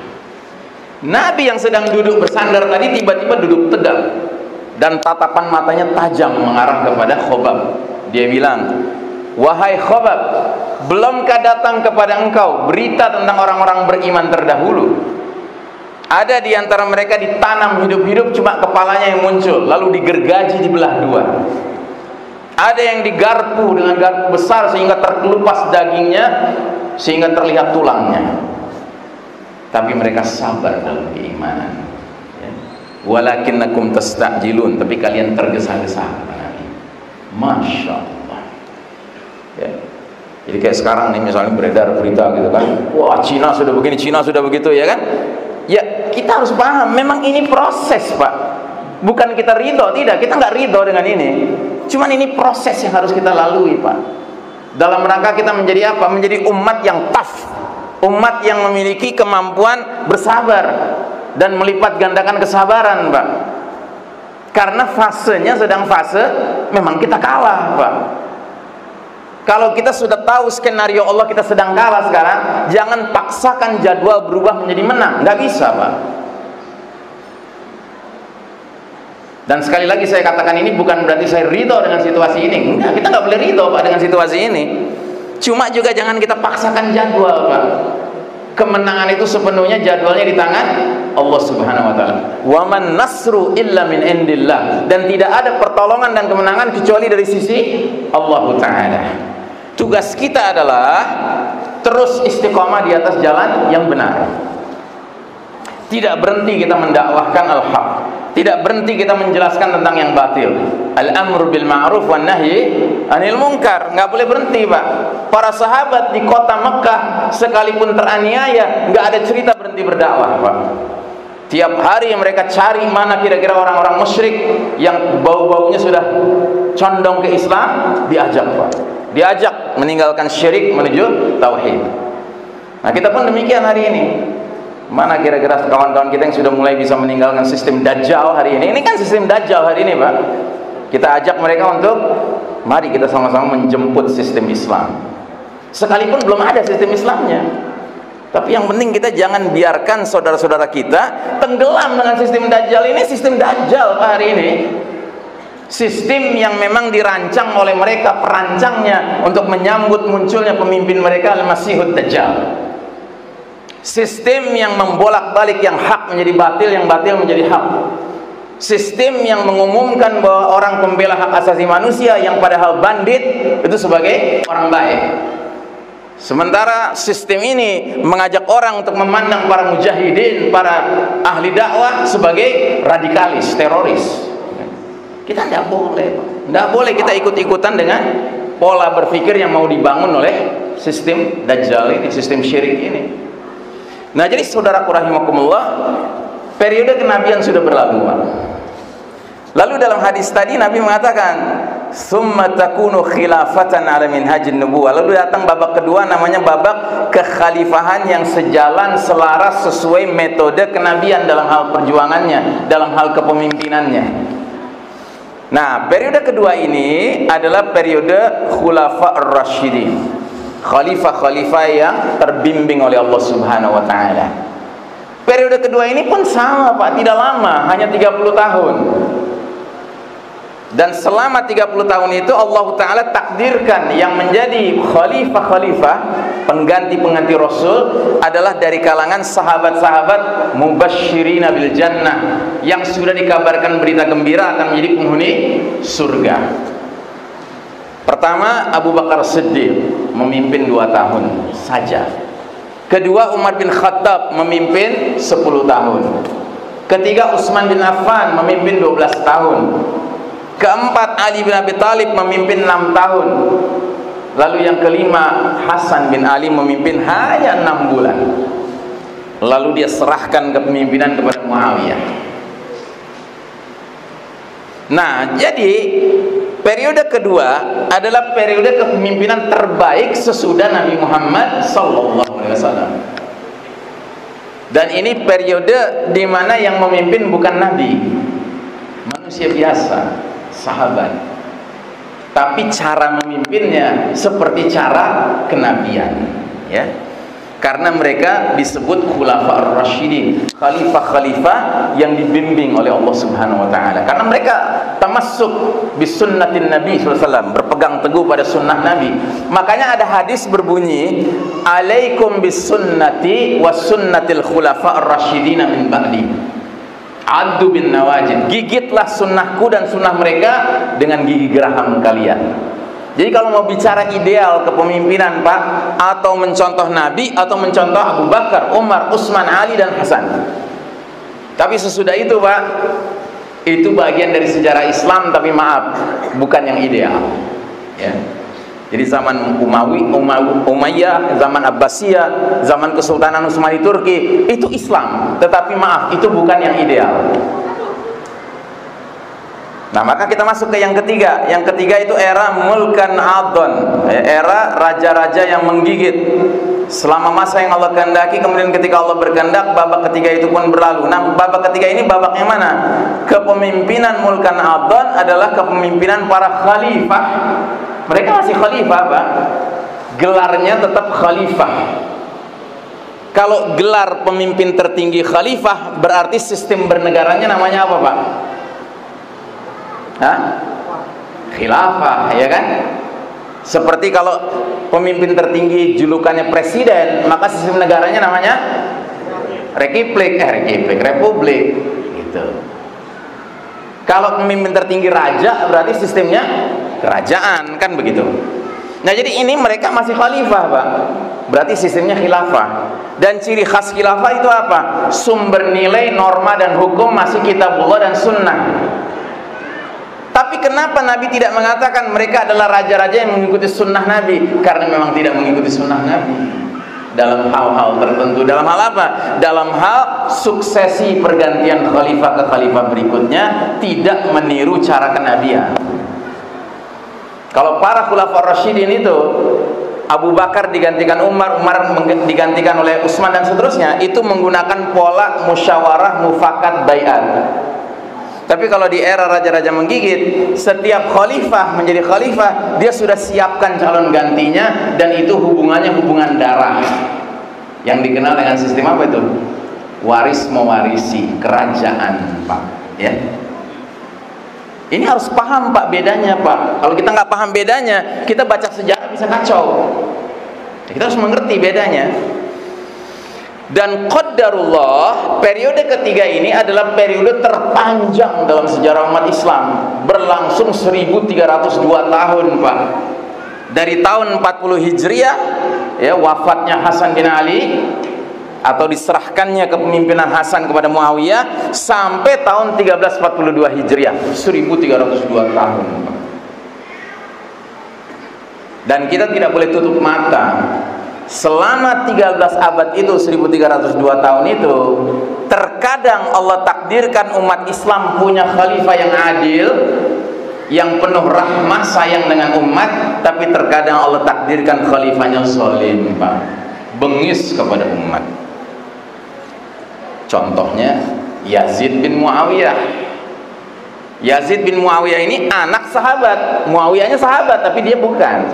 Nabi yang sedang duduk bersandar tadi tiba-tiba duduk tegak dan tatapan matanya tajam mengarah kepada Khobab. Dia bilang, wahai Khobab, belumkah datang kepada engkau berita tentang orang-orang beriman terdahulu? Ada di antara mereka ditanam hidup-hidup, cuma kepalanya yang muncul, lalu digergaji dibelah dua. Ada yang digarpu dengan garpu besar sehingga terkelupas dagingnya, sehingga terlihat tulangnya. Tapi mereka sabar dalam keimanan. Walakinnakum tastajilun, tapi kalian tergesa-gesa, kata Nabi. Masya Allah. Ya. Jadi kayak sekarang nih, misalnya beredar berita gitu kan, wah Cina sudah begini, Cina sudah begitu, ya kan? Ya kita harus paham, memang ini proses, Pak. Bukan kita ridho, tidak, kita nggak ridho dengan ini. Cuman ini proses yang harus kita lalui, Pak. Dalam rangka kita menjadi apa? Menjadi umat yang tough, umat yang memiliki kemampuan bersabar dan melipat gandakan kesabaran, Pak. Karena fasenya sedang fase memang kita kalah, Pak. Kalau kita sudah tahu skenario Allah kita sedang kalah sekarang, jangan paksakan jadwal berubah menjadi menang. Nggak bisa, Pak. Dan sekali lagi saya katakan, ini bukan berarti saya ridho dengan situasi ini. Enggak, kita nggak boleh ridho, Pak, dengan situasi ini. Cuma juga jangan kita paksakan jadwal, Pak. Kemenangan itu sepenuhnya jadwalnya di tangan Allah Subhanahu wa taala. Wa man nasru illa min indillah. Dan tidak ada pertolongan dan kemenangan kecuali dari sisi Allah taala. Tugas kita adalah terus istiqomah di atas jalan yang benar. Tidak berhenti kita mendakwahkan al-haq. Tidak berhenti kita menjelaskan tentang yang batil. Al-amru bil ma'ruf wan nahyi anil munkar. Nggak boleh berhenti, Pak. Para sahabat di kota Mekah sekalipun teraniaya, nggak ada cerita berhenti berdakwah, Pak. Tiap hari mereka cari mana kira-kira orang-orang musyrik yang bau-baunya sudah condong ke Islam, diajak, Pak. Diajak meninggalkan syirik menuju tauhid. Nah, kita pun demikian hari ini. Mana kira-kira kawan-kawan kita yang sudah mulai bisa meninggalkan sistem Dajjal hari ini? Ini kan sistem Dajjal hari ini, Pak. Kita ajak mereka untuk, mari kita sama-sama menjemput sistem Islam. Sekalipun belum ada sistem Islamnya. Tapi yang penting kita jangan biarkan saudara-saudara kita tenggelam dengan sistem Dajjal ini. Sistem Dajjal, Pak, hari ini. Sistem yang memang dirancang oleh mereka, perancangnya, untuk menyambut munculnya pemimpin mereka, Al-Masihud Dajjal. Sistem yang membolak-balik yang hak menjadi batil, yang batil menjadi hak. Sistem yang mengumumkan bahwa orang pembela hak asasi manusia yang padahal bandit itu sebagai orang baik. Sementara sistem ini mengajak orang untuk memandang para mujahidin, para ahli dakwah sebagai radikalis, teroris. Kita tidak boleh kita ikut-ikutan dengan pola berpikir yang mau dibangun oleh sistem Dajjal ini, sistem syirik ini. Nah, jadi saudaraku rahimakumullah, periode kenabian sudah berlalu, Pak. Lalu dalam hadis tadi Nabi mengatakan, "Tsumma takunu khilafatan 'ala minhajin nubuwah." Lalu datang babak kedua, namanya babak kekhalifahan yang sejalan, selaras, sesuai metode kenabian dalam hal perjuangannya, dalam hal kepemimpinannya. Nah, periode kedua ini adalah periode khulafa ar-rasyidin, khalifah-khalifah yang terbimbing oleh Allah Subhanahu wa taala. Periode kedua ini pun sama, Pak, tidak lama, hanya 30 tahun. Dan selama 30 tahun itu Allah Ta'ala takdirkan yang menjadi khalifah-khalifah, pengganti-pengganti Rasul, adalah dari kalangan sahabat-sahabat mubasyirina bil jannah, yang sudah dikabarkan berita gembira akan menjadi penghuni surga. Pertama, Abu Bakar Siddiq memimpin 2 tahun saja. Kedua, Umar bin Khattab memimpin 10 tahun. Ketiga, Utsman bin Affan memimpin 12 tahun. Keempat, Ali bin Abi Thalib memimpin 6 tahun. Lalu yang kelima, Hasan bin Ali memimpin hanya 6 bulan. Lalu dia serahkan kepemimpinan kepada Muawiyah. Nah, jadi periode kedua adalah periode kepemimpinan terbaik sesudah Nabi Muhammad SAW. Dan ini periode di mana yang memimpin bukan Nabi, manusia biasa, sahabat, tapi cara memimpinnya seperti cara kenabian, ya. Karena mereka disebut khulafa ar-rasyidin, khalifah-khalifah yang dibimbing oleh Allah Subhanahu wa taala. Karena mereka tamassuk bis sunnatin Nabi sallallahu alaihi wasallam, berpegang teguh pada sunnah Nabi. Makanya ada hadis berbunyi, "Alaikum bis sunnati was sunnatil khulafa ar-rasyidin min ba'di." Addu bin nawajid, gigitlah sunnahku dan sunnah mereka dengan gigi geraham kalian. Jadi kalau mau bicara ideal kepemimpinan, Pak, atau mencontoh Nabi, atau mencontoh Abu Bakar, Umar, Utsman, Ali, dan Hasan. Tapi sesudah itu, Pak, itu bagian dari sejarah Islam, tapi maaf, bukan yang ideal, ya. Jadi zaman Umayyah, zaman Abbasiyah, zaman Kesultanan Utsmani Turki, itu Islam, tetapi maaf, itu bukan yang ideal. Nah, maka kita masuk ke yang ketiga. Yang ketiga itu era mulkan adon, era raja-raja yang menggigit. Selama masa yang Allah kehendaki, kemudian ketika Allah berkehendak, babak ketiga itu pun berlalu. Nah, babak ketiga ini babak yang mana? Kepemimpinan mulkan adon adalah kepemimpinan para khalifah. Mereka masih khalifah, Pak. Gelarnya tetap khalifah. Kalau gelar pemimpin tertinggi khalifah, berarti sistem bernegaranya namanya apa, Pak? Hah? Khilafah, ya kan? Seperti kalau pemimpin tertinggi julukannya presiden, maka sistem negaranya namanya republik, gitu. Kalau pemimpin tertinggi raja, berarti sistemnya kerajaan, kan begitu. Nah, jadi ini mereka masih khalifah, Pak. Berarti sistemnya khilafah. Dan ciri khas khilafah itu apa? Sumber nilai, norma, dan hukum masih kitabullah dan sunnah. Tapi kenapa Nabi tidak mengatakan mereka adalah raja-raja yang mengikuti sunnah Nabi? Karena memang tidak mengikuti sunnah Nabi dalam hal-hal tertentu. Dalam hal apa? Dalam hal suksesi pergantian khalifah ke khalifah berikutnya, tidak meniru cara kenabian. Kalau para khulafaur rasyidin itu, Abu Bakar digantikan Umar, Umar digantikan oleh Utsman dan seterusnya, itu menggunakan pola musyawarah, mufakat, bai'at. Tapi kalau di era raja-raja menggigit, setiap khalifah menjadi khalifah, dia sudah siapkan calon gantinya, dan itu hubungannya hubungan darah, yang dikenal dengan sistem apa itu? Waris mewarisi, kerajaan, Pak, ya. Ini harus paham, Pak, bedanya, Pak. Kalau kita nggak paham bedanya, kita baca sejarah bisa kacau. Kita harus mengerti bedanya. Dan qadarullah, periode ketiga ini adalah periode terpanjang dalam sejarah umat Islam, berlangsung 1302 tahun, Pak. Dari tahun 40 Hijriah, ya, wafatnya Hasan bin Ali, atau diserahkannya kepemimpinan Hasan kepada Muawiyah, sampai tahun 1342 Hijriah, 1302 tahun, Pak. Dan kita tidak boleh tutup mata. selama 13 abad itu, 1302 tahun itu, terkadang Allah takdirkan umat Islam punya khalifah yang adil, yang penuh rahmah, sayang dengan umat. Tapi terkadang Allah takdirkan khalifahnya zalim, Pak, bengis kepada umat. Contohnya Yazid bin Muawiyah. Yazid bin Muawiyah ini anak sahabat, Muawiyahnya sahabat tapi dia bukan.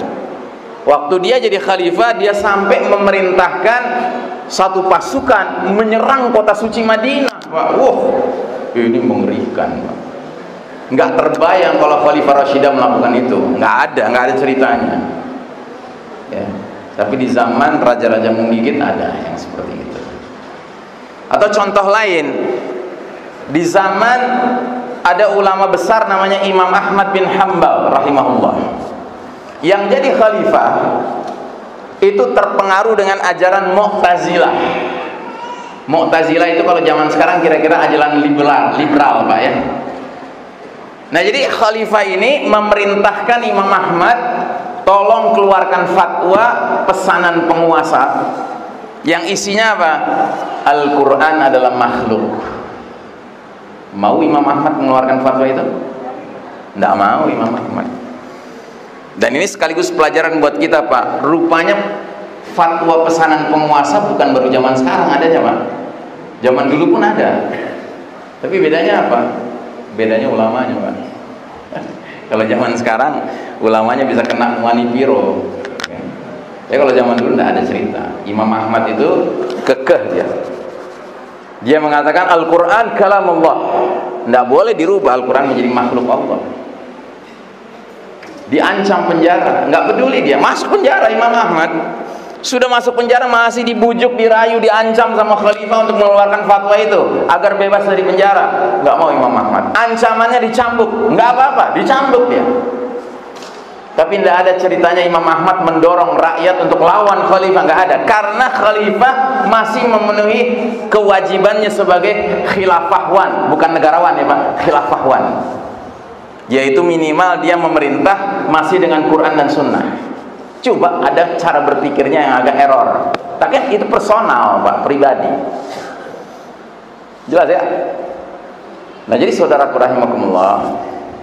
Waktu dia jadi khalifah, dia sampai memerintahkan satu pasukan menyerang kota suci Madinah, Pak. Ini mengerikan, Pak. Nggak terbayang kalau Khalifah Rashidah melakukan itu. Nggak ada ceritanya. Ya. Tapi di zaman raja-raja menggigit ada yang seperti itu. Atau contoh lain, di zaman ada ulama besar namanya Imam Ahmad bin Hanbal rahimahullah, yang jadi khalifah itu terpengaruh dengan ajaran Mu'tazilah. Mu'tazilah itu kalau zaman sekarang kira-kira ajaran liberal, Pak ya. Nah, jadi khalifah ini memerintahkan Imam Ahmad, tolong keluarkan fatwa pesanan penguasa yang isinya apa? Al-Quran adalah makhluk. Mau Imam Ahmad mengeluarkan fatwa itu? Tidak mau Imam Ahmad. Dan ini sekaligus pelajaran buat kita, Pak. Rupanya fatwa pesanan penguasa bukan baru zaman sekarang adanya, Pak. Zaman dulu pun ada. Tapi bedanya apa? Bedanya ulamanya, Pak. Kalau zaman sekarang ulamanya bisa kena wanipiro. Ya, kalau zaman dulu tidak ada cerita. Imam Ahmad itu kekeh dia. Dia mengatakan Al-Quran kalamullah, tidak boleh dirubah Al-Quran menjadi makhluk Allah. Diancam penjara, nggak peduli dia, masuk penjara. Imam Ahmad sudah masuk penjara, masih dibujuk, dirayu, diancam sama khalifah untuk mengeluarkan fatwa itu agar bebas dari penjara. Nggak mau Imam Ahmad, ancamannya dicambuk. Nggak apa-apa, dicambuk dia. Tapi tidak ada ceritanya Imam Ahmad mendorong rakyat untuk lawan khalifah, nggak ada. Karena khalifah masih memenuhi kewajibannya sebagai khilafahwan, bukan negarawan ya Pak, khilafahwan. Yaitu minimal dia memerintah masih dengan Quran dan Sunnah. Coba ada cara berpikirnya yang agak error. Tapi itu personal, Pak, pribadi. Jelas ya? Nah, jadi saudaraku rahimakumullah,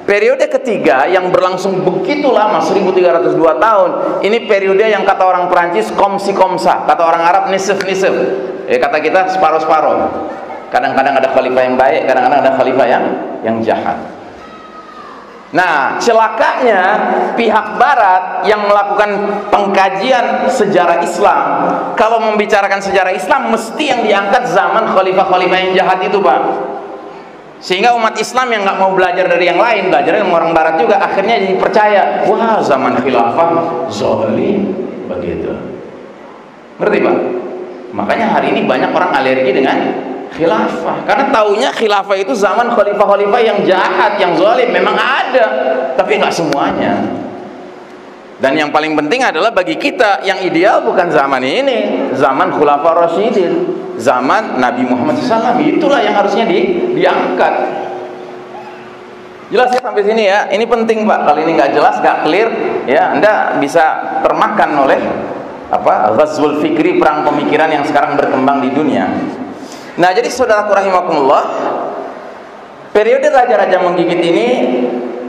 periode ketiga yang berlangsung begitu lama, 1302 tahun, ini periode yang kata orang Perancis komsi komsa, kata orang Arab nisif-nisif. Kata kita separuh-separuh. Kadang-kadang ada khalifah yang baik, kadang-kadang ada khalifah yang jahat. Nah, celakanya pihak barat yang melakukan pengkajian sejarah Islam, kalau membicarakan sejarah Islam mesti yang diangkat zaman khalifah-khalifah yang jahat itu, Pak. Sehingga umat Islam yang nggak mau belajar dari yang lain, belajar dari orang barat juga, akhirnya jadi percaya, wah zaman khilafah zalim begitu. Ngerti, Pak? Makanya hari ini banyak orang alergi dengan khilafah, karena taunya khilafah itu zaman khalifah-khalifah yang jahat, yang zalim. Memang ada, tapi nggak semuanya. Dan yang paling penting adalah bagi kita yang ideal bukan zaman ini, zaman Khulafaur Rasyidin, zaman Nabi Muhammad SAW. Itulah yang harusnya diangkat. Jelas ya sampai sini ya? Ini penting, Pak. Kalau ini nggak jelas, nggak clear, ya Anda bisa termakan oleh ghazwul fikri, perang pemikiran yang sekarang berkembang di dunia. Nah, jadi saudaraku rahimakumullah, periode raja-raja menggigit ini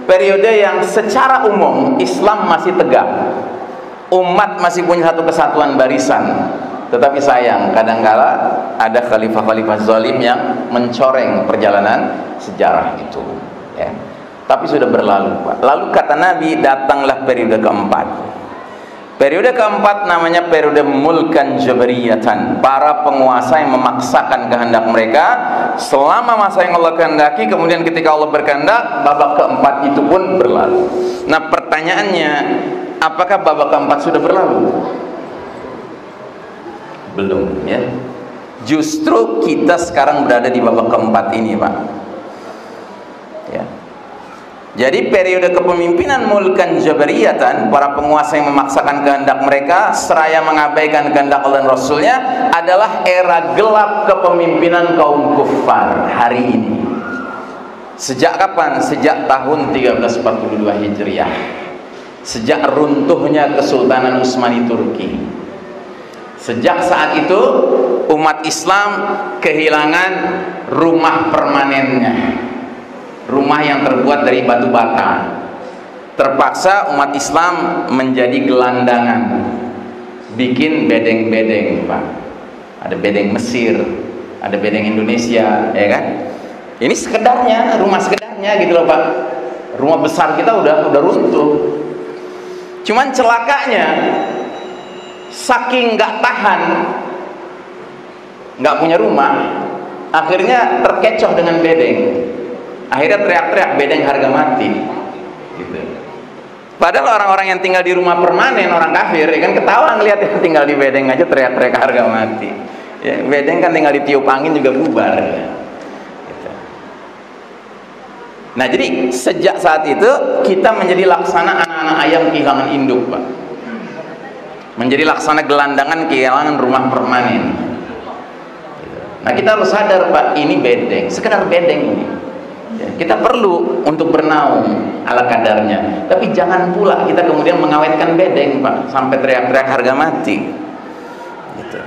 periode yang secara umum Islam masih tegak, umat masih punya satu kesatuan barisan. Tetapi sayang, kadangkala ada khalifah-khalifah zalim yang mencoreng perjalanan sejarah itu, ya. Tapi sudah berlalu, Pak. Lalu kata Nabi, datanglah periode keempat. Periode keempat namanya periode mulkan jabariyatan, para penguasa yang memaksakan kehendak mereka selama masa yang Allah kehendaki. Kemudian ketika Allah berkehendak, babak keempat itu pun berlalu. Nah, pertanyaannya, apakah babak keempat sudah berlalu? Belum, ya. Justru kita sekarang berada di babak keempat ini, Pak, ya. Jadi periode kepemimpinan mulkan jabariyatan, para penguasa yang memaksakan kehendak mereka seraya mengabaikan kehendak Allah dan Rasulnya, adalah era gelap kepemimpinan kaum kuffar hari ini. Sejak kapan? Sejak tahun 1342 Hijriah. Sejak runtuhnya Kesultanan Utsmani Turki. Sejak saat itu umat Islam kehilangan rumah permanennya, rumah yang terbuat dari batu bata. Terpaksa umat Islam menjadi gelandangan, bikin bedeng-bedeng, Pak. Ada bedeng Mesir, ada bedeng Indonesia, ya kan? Ini sekedarnya, rumah sekedarnya gitu loh, Pak. Rumah besar kita udah runtuh. Cuman celakanya, saking nggak tahan, nggak punya rumah, akhirnya terkecoh dengan bedeng. Akhirnya teriak-teriak, bedeng harga mati. Gitu. Padahal orang-orang yang tinggal di rumah permanen, orang kafir, ya kan ketawa ngeliat yang tinggal di bedeng aja teriak-teriak harga mati. Ya, bedeng kan tinggal ditiup angin juga bubar. Ya. Gitu. Nah, jadi sejak saat itu kita menjadi laksana anak-anak ayam kehilangan induk, Pak. Menjadi laksana gelandangan kehilangan rumah permanen. Nah, kita harus sadar, Pak, ini bedeng, sekedar bedeng ini. Ya, kita perlu untuk bernaung ala kadarnya, tapi jangan pula kita kemudian mengawetkan bedeng, Pak, sampai teriak-teriak harga mati. Gitu.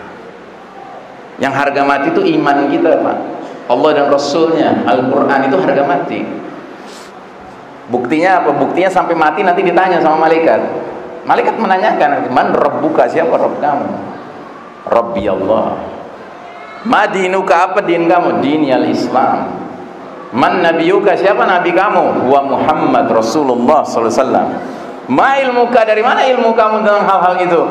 Yang harga mati itu iman kita, Pak. Allah dan Rasulnya, Al-Quran itu harga mati. Buktinya apa? Buktinya sampai mati nanti ditanya sama malaikat. Malaikat menanyakan, man rabbuka, siapa Rabb kamu? Rabbi Allah. Ma dinuka, apa din kamu? Diniyal Islam. Man nabiyuka, siapa nabi kamu? Wa Muhammad Rasulullah sallallahu alaihi wasallam. Ma ilmuka, dari mana ilmu kamu tentang hal-hal itu?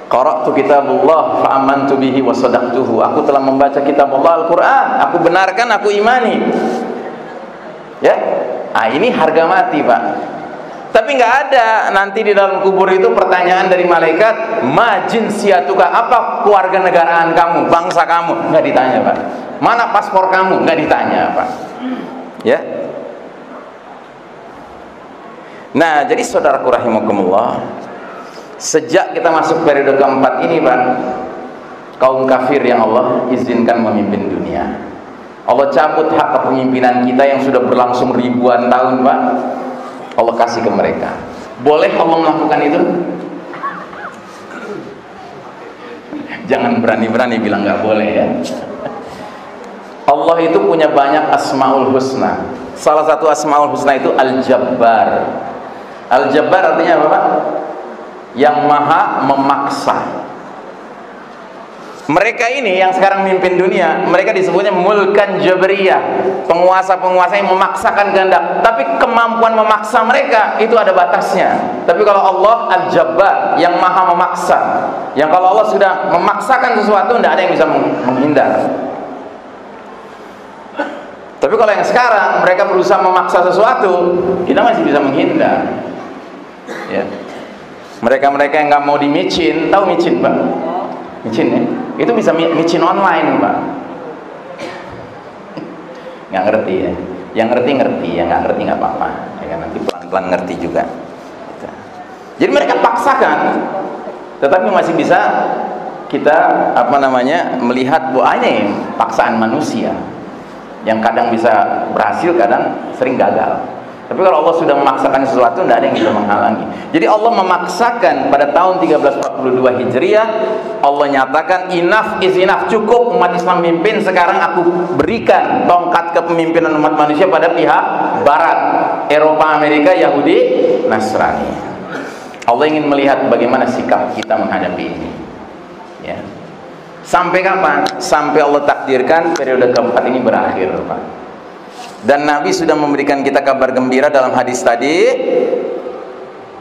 Qara'tu kitabullah fa amantu bihi wa sadaqtuhu. Aku telah membaca kitab Allah, Al-Qur'an, aku benarkan, aku imani. Ya? Ah, ini harga mati, Pak. Tapi nggak ada nanti di dalam kubur itu pertanyaan dari malaikat, ma jinsiyatuka, apa keluarga negaraan kamu, bangsa kamu, nggak ditanya, Pak. Mana paspor kamu, nggak ditanya, Pak. Ya. Nah, jadi saudaraku rahimakumullah, sejak kita masuk periode keempat ini, Pak, kaum kafir yang Allah izinkan memimpin dunia, Allah cabut hak kepemimpinan kita yang sudah berlangsung ribuan tahun, Pak. Allah kasih ke mereka. Boleh Allah melakukan itu? Jangan berani-berani bilang nggak boleh, ya. Allah itu punya banyak asmaul husna. Salah satu asmaul husna itu Al-Jabbar. Al-Jabbar artinya apa, Pak? Yang maha memaksa. Mereka ini yang sekarang mimpin dunia, mereka disebutnya mulkan jabriyah, penguasa-penguasa yang memaksakan kehendak. Tapi kemampuan memaksa mereka itu ada batasnya. Tapi kalau Allah Al-Jabbar, yang maha memaksa, yang kalau Allah sudah memaksakan sesuatu, tidak ada yang bisa menghindar. Tapi kalau yang sekarang mereka berusaha memaksa sesuatu, kita masih bisa menghindar. Ya. Mereka-mereka yang nggak mau dimicin, tahu micin, Pak? Micin, ya? Itu bisa micin online, Pak. Nggak ngerti, ya. Yang ngerti, yang nggak ngerti nggak apa-apa. Ya kan, nanti pelan-pelan ngerti juga. Gitu. Jadi mereka paksakan, tetapi masih bisa kita melihat bahwa ini paksaan manusia yang kadang bisa berhasil, kadang sering gagal. Tapi kalau Allah sudah memaksakan sesuatu, tidak ada yang bisa menghalangi. Jadi Allah memaksakan pada tahun 1342 Hijriah, Allah nyatakan enough is enough, cukup umat Islam mimpin, sekarang aku berikan tongkat kepemimpinan umat manusia pada pihak Barat, Eropa, Amerika, Yahudi, Nasrani. Allah ingin melihat bagaimana sikap kita menghadapi ini. Ya. Sampai kapan? Sampai Allah takdirkan periode keempat ini berakhir, Pak. Dan Nabi sudah memberikan kita kabar gembira dalam hadis tadi.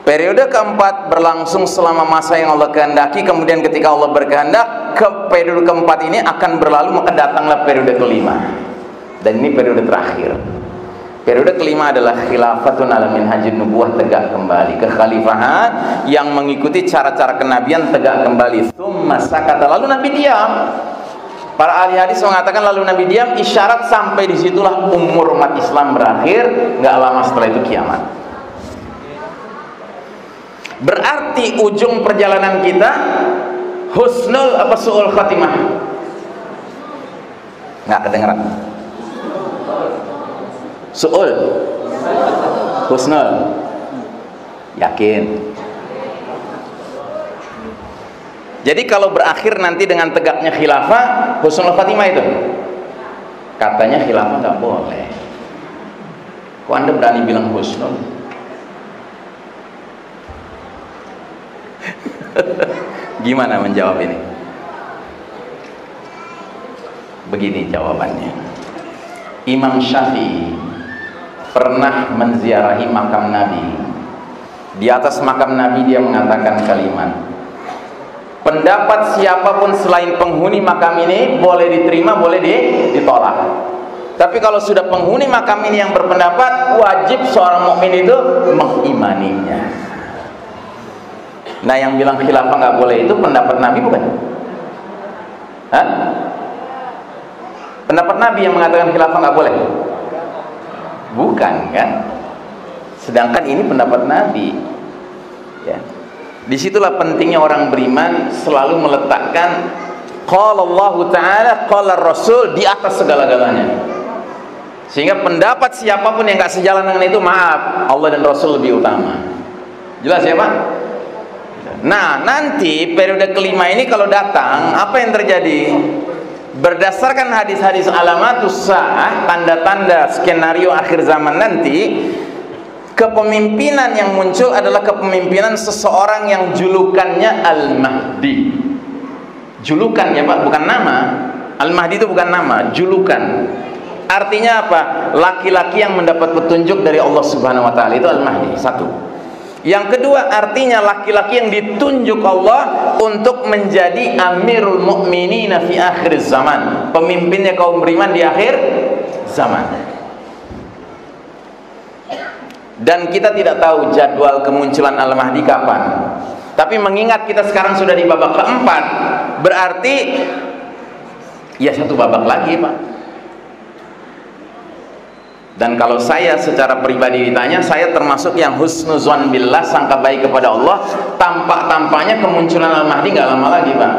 Periode keempat berlangsung selama masa yang Allah kehendaki. Kemudian ketika Allah berkehendak, periode keempat ini akan berlalu, maka datanglah periode kelima. Dan ini periode terakhir. Periode kelima adalah khilafatun ala minhajin nubuwah, tegak kembali, kekhalifahan yang mengikuti cara-cara kenabian, tegak kembali. Tsumma sakata, lalu Nabi diam. Para ahli hadis mengatakan lalu Nabi diam, isyarat sampai disitulah umur umat Islam berakhir, nggak lama setelah itu kiamat. Berarti ujung perjalanan kita husnul apa su'ul khatimah? Nggak kedengeran. Su'ul, husnul, yakin. Jadi kalau berakhir nanti dengan tegaknya khilafah, husnul khatimah itu. Katanya khilafah nggak boleh. Kok Anda berani bilang husnul? Gimana menjawab ini? Begini jawabannya. Imam Syafi'i pernah menziarahi makam Nabi. Di atas makam Nabi dia mengatakan kalimat, pendapat siapapun selain penghuni makam ini boleh diterima, boleh ditolak. Tapi kalau sudah penghuni makam ini yang berpendapat, wajib seorang mukmin itu mengimaninya. Nah, yang bilang khilafah nggak boleh itu pendapat Nabi bukan? Hah? Pendapat Nabi yang mengatakan khilafah nggak boleh? Bukan kan? Sedangkan ini pendapat Nabi. Ya. Disitulah pentingnya orang beriman selalu meletakkan qala Allah Ta'ala, qala Rasul di atas segala-galanya. Sehingga pendapat siapapun yang nggak sejalan dengan itu, maaf, Allah dan Rasul lebih utama. Jelas ya Pak? Nah, nanti periode kelima ini kalau datang, apa yang terjadi? Berdasarkan hadis-hadis alamatus sa'ah, tanda-tanda skenario akhir zaman nanti, kepemimpinan yang muncul adalah kepemimpinan seseorang yang julukannya Al-Mahdi. Julukan ya Pak, bukan nama. Al-Mahdi itu bukan nama, julukan. Artinya apa? Laki-laki yang mendapat petunjuk dari Allah Subhanahu wa taala, itu Al-Mahdi. Satu. Yang kedua, artinya laki-laki yang ditunjuk Allah untuk menjadi Amirul Mukminin fi akhir zaman, pemimpinnya kaum beriman di akhir zaman. Dan kita tidak tahu jadwal kemunculan Al-Mahdi kapan. Tapi mengingat kita sekarang sudah di babak keempat, berarti ya satu babak lagi Pak. Dan kalau saya secara pribadi ditanya, saya termasuk yang husnuzon billah, sangka baik kepada Allah. Tampak-tampaknya kemunculan Al-Mahdi nggak lama lagi Pak.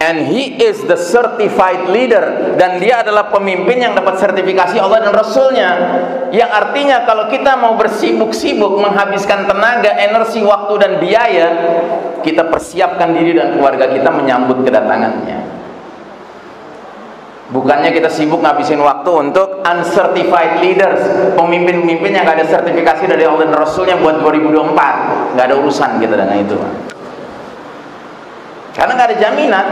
And he is the certified leader, dan dia adalah pemimpin yang dapat sertifikasi Allah dan Rasulnya. Yang artinya kalau kita mau bersibuk-sibuk menghabiskan tenaga, energi, waktu dan biaya, kita persiapkan diri dan keluarga kita menyambut kedatangannya. Bukannya kita sibuk ngabisin waktu untuk uncertified leaders, pemimpin-pemimpin yang gak ada sertifikasi dari Allah dan Rasulnya buat 2024. Gak ada urusan kita dengan itu. Karena gak ada jaminan,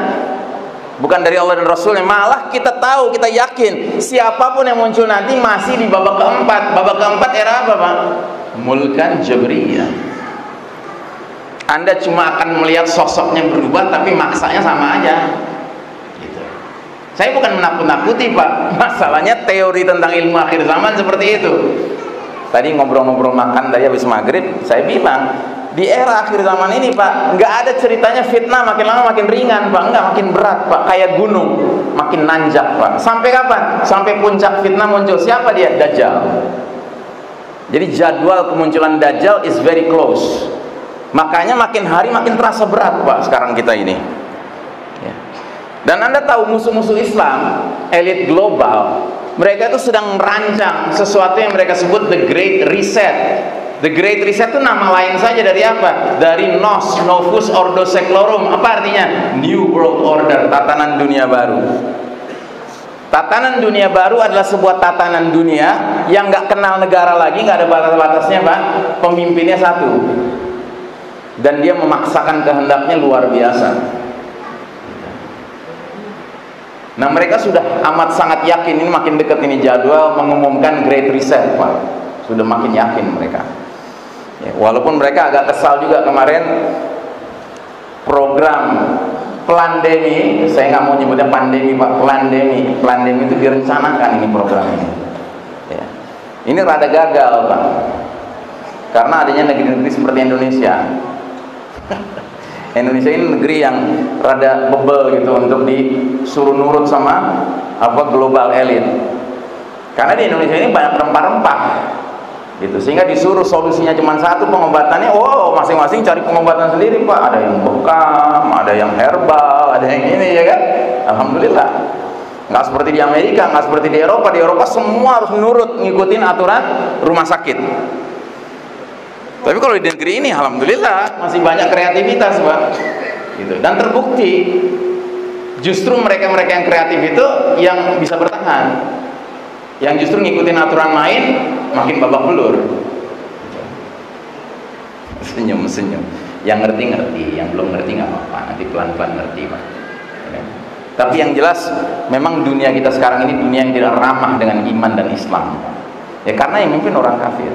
bukan dari Allah dan Rasulnya. Malah kita tahu, kita yakin siapapun yang muncul nanti masih di babak keempat. Babak keempat era apa Pak? Mulkan Jabriyah. Anda cuma akan melihat sosoknya berubah, tapi maksanya sama aja. Saya bukan menakut-nakuti Pak, masalahnya teori tentang ilmu akhir zaman seperti itu. Tadi ngobrol-ngobrol makan tadi habis maghrib, saya bilang di era akhir zaman ini Pak, nggak ada ceritanya fitnah makin lama makin ringan Pak, nggak, makin berat Pak, kayak gunung makin nanjak Pak. Sampai kapan? Sampai puncak fitnah muncul. Siapa dia? Dajjal. Jadi jadwal kemunculan Dajjal is very close. Makanya makin hari makin terasa berat Pak sekarang kita ini. Dan Anda tahu musuh-musuh Islam, elit global, mereka itu sedang merancang sesuatu yang mereka sebut The Great Reset. The Great Reset itu nama lain saja dari apa? Dari Nos, Novus Ordo Seclorum. Apa artinya? New World Order, tatanan dunia baru. Tatanan dunia baru adalah sebuah tatanan dunia yang nggak kenal negara lagi, nggak ada batas-batasnya Pak. Pemimpinnya satu. Dan dia memaksakan kehendaknya luar biasa. Nah mereka sudah amat sangat yakin, ini makin dekat ini jadwal mengumumkan Great Reset Pak. Sudah makin yakin mereka ya, walaupun mereka agak kesal juga kemarin program plandemi, saya nggak mau nyebutnya pandemi Pak, plandemi itu direncanakan ini program ini ya. Ini rada gagal Pak, karena adanya negeri-negeri seperti Indonesia. Indonesia ini negeri yang rada bebel gitu untuk disuruh nurut sama apa global elit. Karena di Indonesia ini banyak rempah-rempah gitu, sehingga disuruh solusinya cuma satu, pengobatannya masing-masing cari pengobatan sendiri Pak. Ada yang bekam, ada yang herbal, ada yang ini ya kan. Alhamdulillah nggak seperti di Amerika, nggak seperti di Eropa. Di Eropa semua harus nurut ngikutin aturan rumah sakit. Tapi kalau di negeri ini alhamdulillah masih banyak kreativitas, Pak. Gitu. Dan terbukti justru mereka-mereka yang kreatif itu yang bisa bertahan. Yang justru ngikutin aturan main makin babak belur. Senyum-senyum. Yang ngerti-ngerti, yang belum ngerti nggak apa-apa, nanti pelan-pelan ngerti, Pak. Ya. Tapi yang jelas memang dunia kita sekarang ini dunia yang tidak ramah dengan iman dan Islam. Ya karena yang memimpin orang kafir.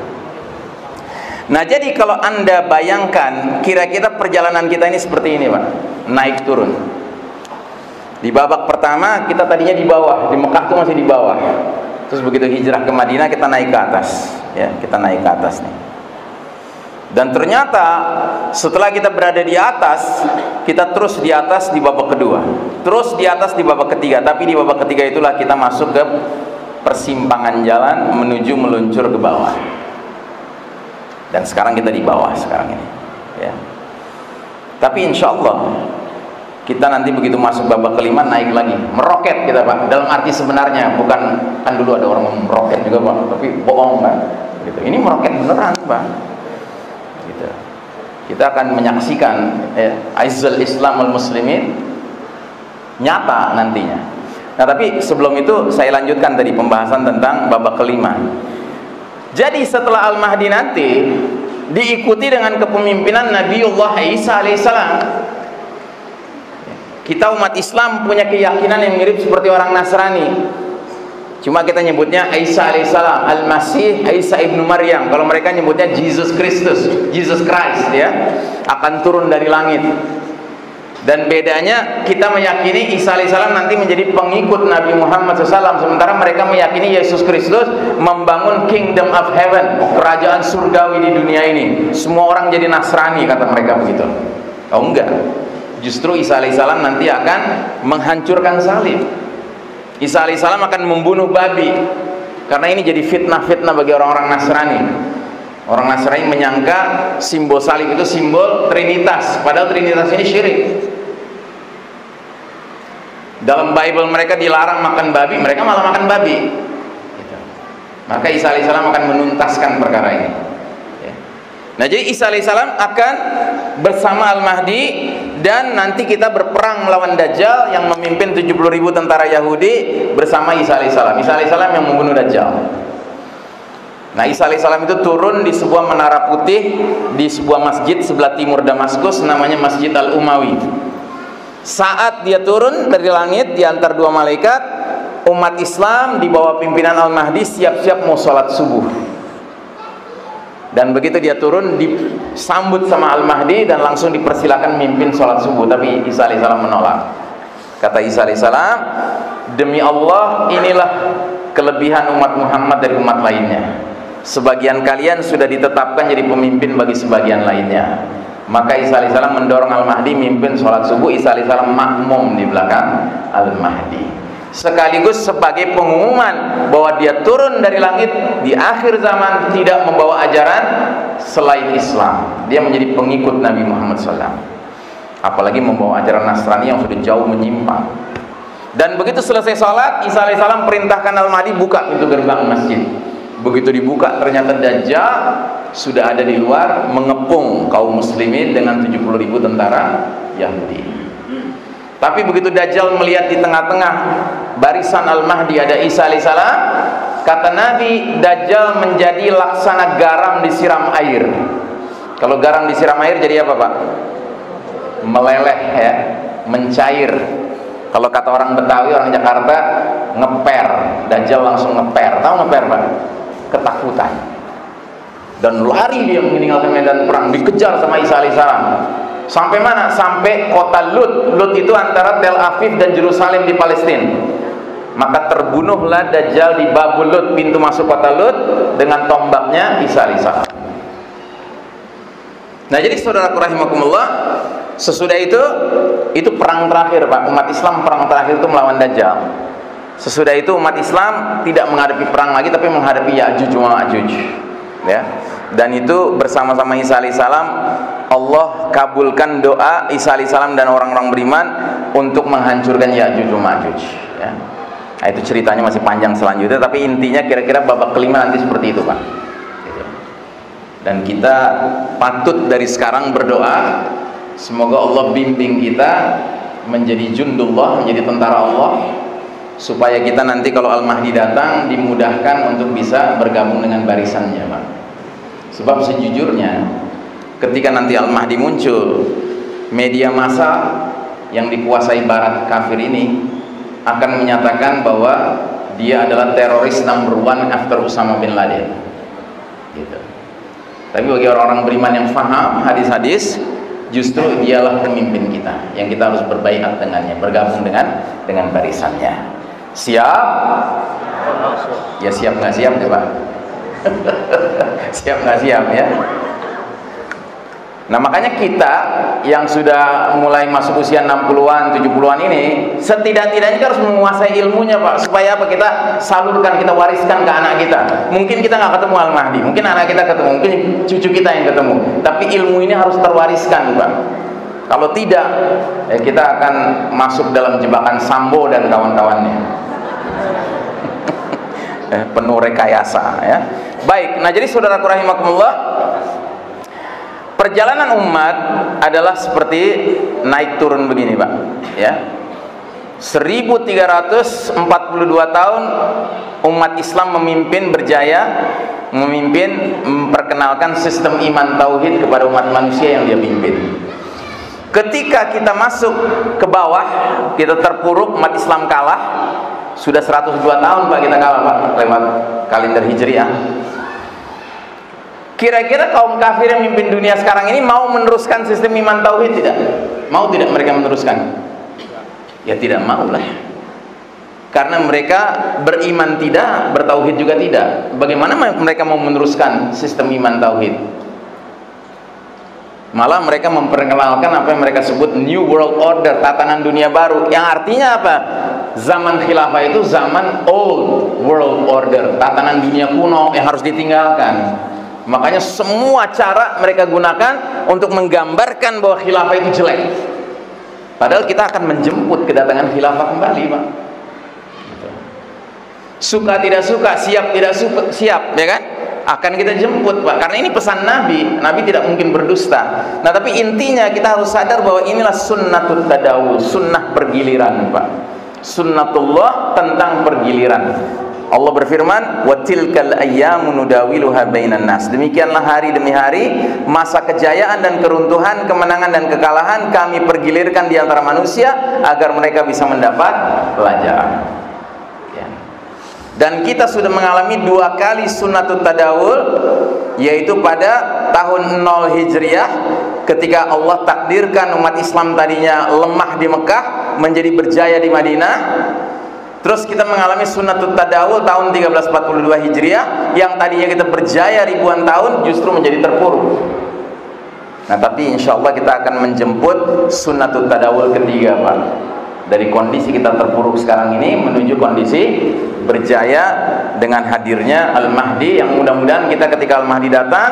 Nah, jadi kalau Anda bayangkan kira-kira perjalanan kita ini seperti ini, Pak. Naik turun. Di babak pertama kita tadinya di bawah, di Mekah tuh masih di bawah. Terus begitu hijrah ke Madinah kita naik ke atas, ya, kita naik ke atas nih. Dan ternyata setelah kita berada di atas, kita terus di atas di babak kedua, terus di atas di babak ketiga. Tapi di babak ketiga itulah kita masuk ke persimpangan jalan menuju meluncur ke bawah. Dan sekarang kita di bawah sekarang ini, ya. Tapi insya Allah kita nanti begitu masuk babak kelima naik lagi, meroket kita, Pak. Dalam arti sebenarnya, bukan kan dulu ada orang meroket juga, Pak, tapi bohong, kan? Gitu. Ini meroket beneran, Pak. Gitu. Kita akan menyaksikan Aizzul Islam wal Muslimin nyata nantinya. Nah, tapi sebelum itu saya lanjutkan tadi pembahasan tentang babak kelima. Jadi setelah Al-Mahdi nanti diikuti dengan kepemimpinan Nabiullah Isa alaihissalam. Kita umat Islam punya keyakinan yang mirip seperti orang Nasrani. Cuma kita nyebutnya Isa alaihissalam, Al-Masih, Isa ibnu Maryam. Kalau mereka nyebutnya Jesus Christus, Jesus Christ, ya, akan turun dari langit. Dan bedanya kita meyakini Isa alaihissalam nanti menjadi pengikut Nabi Muhammad SAW, sementara mereka meyakini Yesus Kristus membangun Kingdom of Heaven, kerajaan surgawi di dunia ini. Semua orang jadi Nasrani, kata mereka begitu. Oh enggak, justru Isa alaihissalam nanti akan menghancurkan salib. Isa alaihissalam akan membunuh babi, karena ini jadi fitnah-fitnah bagi orang-orang Nasrani. Orang Nasrani menyangka simbol salib itu simbol Trinitas, padahal Trinitas ini syirik. Dalam Bible mereka dilarang makan babi, mereka malah makan babi. Maka Isa alaihissalam akan menuntaskan perkara ini. Nah, jadi Isa alaihissalam akan bersama Al-Mahdi, dan nanti kita berperang melawan Dajjal yang memimpin 70.000 tentara Yahudi bersama Isa alaihissalam. Isa alaihissalam yang membunuh Dajjal. Nah, Isa alaihissalam itu turun di sebuah menara putih di sebuah masjid sebelah timur Damaskus, namanya Masjid Al-Umawi. Saat dia turun dari langit diantar dua malaikat, umat Islam di bawah pimpinan Al-Mahdi siap-siap mau sholat subuh. Dan begitu dia turun disambut sama Al-Mahdi dan langsung dipersilakan mimpin sholat subuh. Tapi Isa alaihissalam menolak. Kata Isa alaihissalam, demi Allah, inilah kelebihan umat Muhammad dari umat lainnya. Sebagian kalian sudah ditetapkan jadi pemimpin bagi sebagian lainnya. Maka Isa alaihissalam mendorong Al-Mahdi mimpin sholat subuh. Isa alaihissalam makmum di belakang Al-Mahdi, sekaligus sebagai pengumuman bahwa dia turun dari langit di akhir zaman tidak membawa ajaran selain Islam. Dia menjadi pengikut Nabi Muhammad SAW, apalagi membawa ajaran Nasrani yang sudah jauh menyimpang. Dan begitu selesai sholat, Isa alaihissalam perintahkan Al-Mahdi buka pintu gerbang masjid. Begitu dibuka, ternyata Dajjal sudah ada di luar mengepung kaum muslimin dengan 70.000 tentara Yahudi. Tapi begitu Dajjal melihat di tengah-tengah barisan Al-Mahdi ada Isa alaihissalam, kata Nabi, Dajjal menjadi laksana garam disiram air. Kalau garam disiram air jadi apa, Pak? Meleleh, ya, mencair. Kalau kata orang Betawi, orang Jakarta, ngeper. Dajjal langsung ngeper. Tahu ngeper, Pak? Ketakutan. Dan lari dia meninggalkan medan perang, dikejar sama Isa alaihissalam. Sampai mana? Sampai kota Lut. Lut itu antara Tel Aviv dan Yerusalem di Palestina. Maka terbunuhlah Dajjal di Babul Lut, pintu masuk kota Lut, dengan tombaknya Isa alaihissalam. Nah, jadi saudaraku rahimakumullah, sesudah itu perang terakhir, Pak. Umat Islam perang terakhir itu melawan Dajjal. Sesudah itu umat Islam tidak menghadapi perang lagi, tapi menghadapi Ya'juj wa Ma'juj, ya. Dan itu bersama-sama Isa alaihissalam, Allah kabulkan doa Isa alaihissalam dan orang-orang beriman untuk menghancurkan Ya'juj wa Ma'juj, ya. Nah, itu ceritanya masih panjang selanjutnya, tapi intinya kira-kira babak kelima nanti seperti itu, Pak. Dan kita patut dari sekarang berdoa semoga Allah bimbing kita menjadi jundullah, menjadi tentara Allah, supaya kita nanti kalau Al-Mahdi datang dimudahkan untuk bisa bergabung dengan barisannya, Pak. Sebab sejujurnya ketika nanti Al-Mahdi muncul, media massa yang dikuasai barat kafir ini akan menyatakan bahwa dia adalah teroris number one after Usama bin Laden, gitu. Tapi bagi orang-orang beriman yang faham hadis-hadis, justru dialah pemimpin kita yang kita harus berbaiat dengannya, bergabung dengan barisannya. Siap? Ya siap nggak siap ya Pak? Siap nggak siap ya? Nah makanya kita yang sudah mulai masuk usia 60-an, 70-an ini setidak-tidaknya harus menguasai ilmunya Pak, supaya apa? Kita salurkan, kita wariskan ke anak kita. Mungkin kita nggak ketemu Al-Mahdi, mungkin anak kita ketemu, mungkin cucu kita yang ketemu, tapi ilmu ini harus terwariskan Pak. Kalau tidak, ya kita akan masuk dalam jebakan Sambo dan kawan-kawannya. Penuh rekayasa ya. Baik, nah jadi saudaraku rahimakumullah, perjalanan umat adalah seperti naik turun begini Pak ya. 1342 tahun umat Islam memimpin, berjaya memimpin, memperkenalkan sistem iman tauhid kepada umat manusia yang dia pimpin. Ketika kita masuk ke bawah, kita terpuruk, umat Islam kalah. Sudah 102 tahun Pak kita kalah Pak, lewat kalender Hijriah. Kira-kira kaum kafir yang memimpin dunia sekarang ini mau meneruskan sistem iman tauhid tidak? Mau tidak mereka meneruskan? Ya tidak mau lah. Karena mereka beriman tidak, bertauhid juga tidak. Bagaimana mereka mau meneruskan sistem iman tauhid? Malah mereka memperkenalkan apa yang mereka sebut New World Order, tatanan dunia baru, yang artinya apa? Zaman khilafah itu zaman Old World Order, tatanan dunia kuno yang harus ditinggalkan. Makanya semua cara mereka gunakan untuk menggambarkan bahwa khilafah itu jelek. Padahal kita akan menjemput kedatangan khilafah kembali Pak. Suka tidak suka, siap tidak suka, siap ya kan? Akan kita jemput Pak, karena ini pesan Nabi. Nabi tidak mungkin berdusta. Nah tapi intinya kita harus sadar bahwa inilah sunnatut tadawul, sunnah pergiliran Pak. Sunnatullah tentang pergiliran. Allah berfirman, wa tilkal ayyamu nudawiluha bainan nas. Demikianlah hari demi hari, masa kejayaan dan keruntuhan, kemenangan dan kekalahan kami pergilirkan di antara manusia agar mereka bisa mendapat pelajaran. Ya. Dan kita sudah mengalami 2 kali sunnatut tadawul, yaitu pada tahun 0 Hijriah ketika Allah takdirkan umat Islam tadinya lemah di Mekah menjadi berjaya di Madinah. Terus kita mengalami sunnatut tadawul tahun 1342 Hijriah yang tadinya kita berjaya ribuan tahun justru menjadi terpuruk. Nah tapi insya Allah kita akan menjemput sunnatut tadawul ketiga Pak. Dari kondisi kita terpuruk sekarang ini menuju kondisi berjaya dengan hadirnya Al-Mahdi, yang mudah-mudahan kita ketika Al-Mahdi datang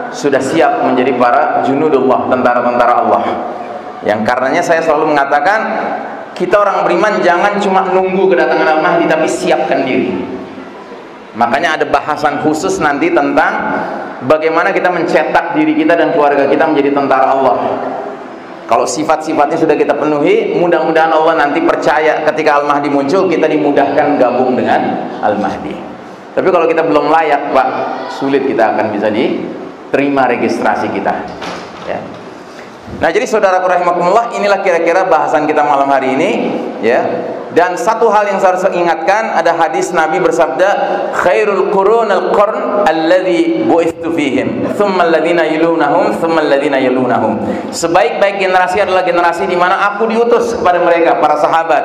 sudah siap menjadi para junudullah, tentara-tentara Allah. Yang karenanya saya selalu mengatakan, kita orang beriman jangan cuma nunggu kedatangan Al-Mahdi, tapi siapkan diri. Makanya ada bahasan khusus nanti tentang bagaimana kita mencetak diri kita dan keluarga kita menjadi tentara Allah. Kalau sifat-sifatnya sudah kita penuhi, mudah-mudahan Allah nanti percaya ketika Al-Mahdi muncul, kita dimudahkan gabung dengan Al-Mahdi. Tapi kalau kita belum layak Pak, sulit kita akan bisa diterima registrasi kita ya. Nah jadi saudaraku rahimakumullah, inilah kira-kira bahasan kita malam hari ini ya. Dan satu hal yang saya harus ingatkan, ada hadis Nabi bersabda, khairul qurun al-qarn alladhi bu'ithtu fihim thumma alladhina yalunahum thumma alladhina yalunahum. Sebaik-baik generasi adalah generasi di mana aku diutus kepada mereka, para sahabat,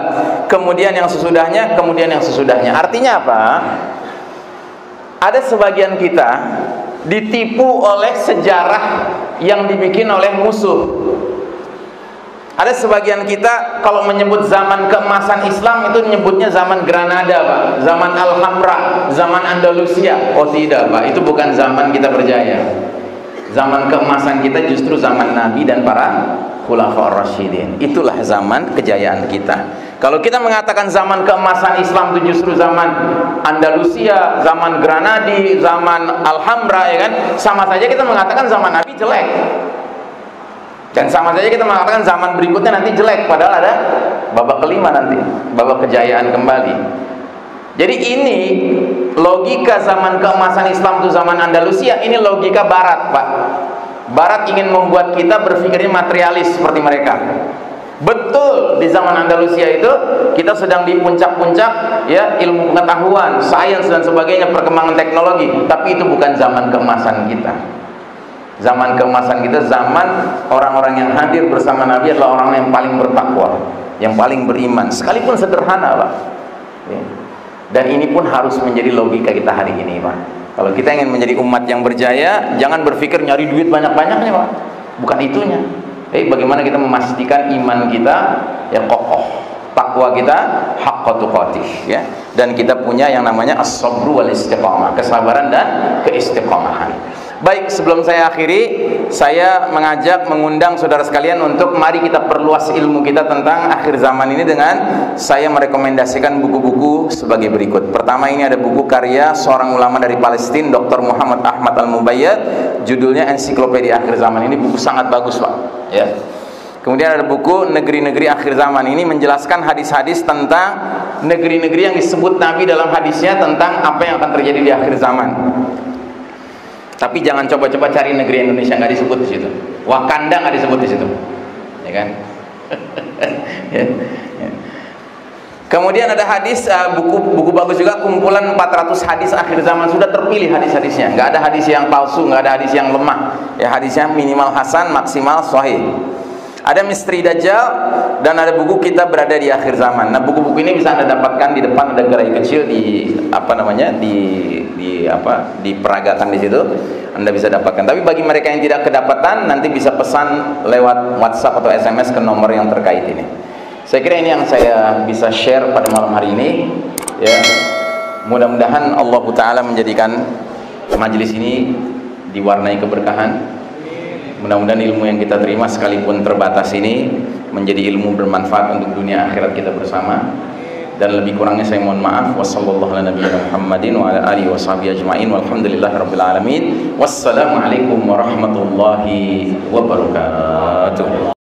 kemudian yang sesudahnya, kemudian yang sesudahnya. Artinya apa? Ada sebagian kita ditipu oleh sejarah yang dibikin oleh musuh. Ada sebagian kita kalau menyebut zaman keemasan Islam itu menyebutnya zaman Granada Pak, zaman Alhambra, zaman Andalusia. Oh tidak Pak, itu bukan zaman kita berjaya. Zaman keemasan kita justru zaman Nabi dan para khulafaur rasyidin. Itulah zaman kejayaan kita. Kalau kita mengatakan zaman keemasan Islam itu justru zaman Andalusia, zaman Granadi, zaman Alhambra, ya kan? Sama saja kita mengatakan zaman Nabi jelek. Dan sama saja kita mengatakan zaman berikutnya nanti jelek, padahal ada babak kelima nanti, babak kejayaan kembali. Jadi ini logika zaman keemasan Islam itu zaman Andalusia, ini logika Barat, Pak. Barat ingin membuat kita berpikirnya materialis seperti mereka. Betul, di zaman Andalusia itu kita sedang di puncak-puncak ya ilmu pengetahuan, sains dan sebagainya, perkembangan teknologi, tapi itu bukan zaman keemasan kita. Zaman keemasan kita zaman orang-orang yang hadir bersama Nabi adalah orang yang paling bertakwa, yang paling beriman, sekalipun sederhana, Pak. Ya. Dan ini pun harus menjadi logika kita hari ini, Pak. Kalau kita ingin menjadi umat yang berjaya, jangan berpikir nyari duit banyak-banyaknya, Pak. Bukan itunya. Bagaimana kita memastikan iman kita ya kokoh, takwa kita haqqa tuqatih, ya. Dan kita punya yang namanya as-sabru wal istiqamah, kesabaran dan keistiqamahan. Baik, sebelum saya akhiri, saya mengundang saudara sekalian untuk mari kita perluas ilmu kita tentang akhir zaman ini dengan saya merekomendasikan buku-buku sebagai berikut. Pertama, ini ada buku karya seorang ulama dari Palestina, Dr. Muhammad Ahmad Al-Mubayyad, judulnya Ensiklopedia Akhir Zaman. Ini buku sangat bagus, Pak. Ya. Kemudian ada buku Negeri-Negeri Akhir Zaman. Ini menjelaskan hadis-hadis tentang negeri-negeri yang disebut Nabi dalam hadisnya tentang apa yang akan terjadi di akhir zaman. Tapi jangan coba-coba cari negeri Indonesia, nggak disebut di situ. Wakanda nggak disebut di situ, ya kan? Ya. Kemudian ada hadis, buku bagus juga, kumpulan 400 hadis akhir zaman, sudah terpilih hadis-hadisnya. Nggak ada hadis yang palsu, nggak ada hadis yang lemah. Ya, hadisnya minimal hasan, maksimal sahih. Ada Misteri Dajjal dan ada buku Kita Berada di Akhir Zaman. Nah, buku-buku ini bisa Anda dapatkan di depan, ada gerai kecil diperagakan di situ. Anda bisa dapatkan. Tapi bagi mereka yang tidak kedapatan, nanti bisa pesan lewat WhatsApp atau SMS ke nomor yang terkait ini. Saya kira ini yang saya bisa share pada malam hari ini. Ya, mudah-mudahan Allah Ta'ala menjadikan majelis ini diwarnai keberkahan. Mudah-mudahan ilmu yang kita terima sekalipun terbatas ini menjadi ilmu bermanfaat untuk dunia akhirat kita bersama. Dan lebih kurangnya saya mohon maaf. Wassallallahu ala nabiyina Muhammadin wa ala alihi washabihi ajma'in walhamdulillahirabbil alamin. Wassalamualaikum warahmatullahi wabarakatuh.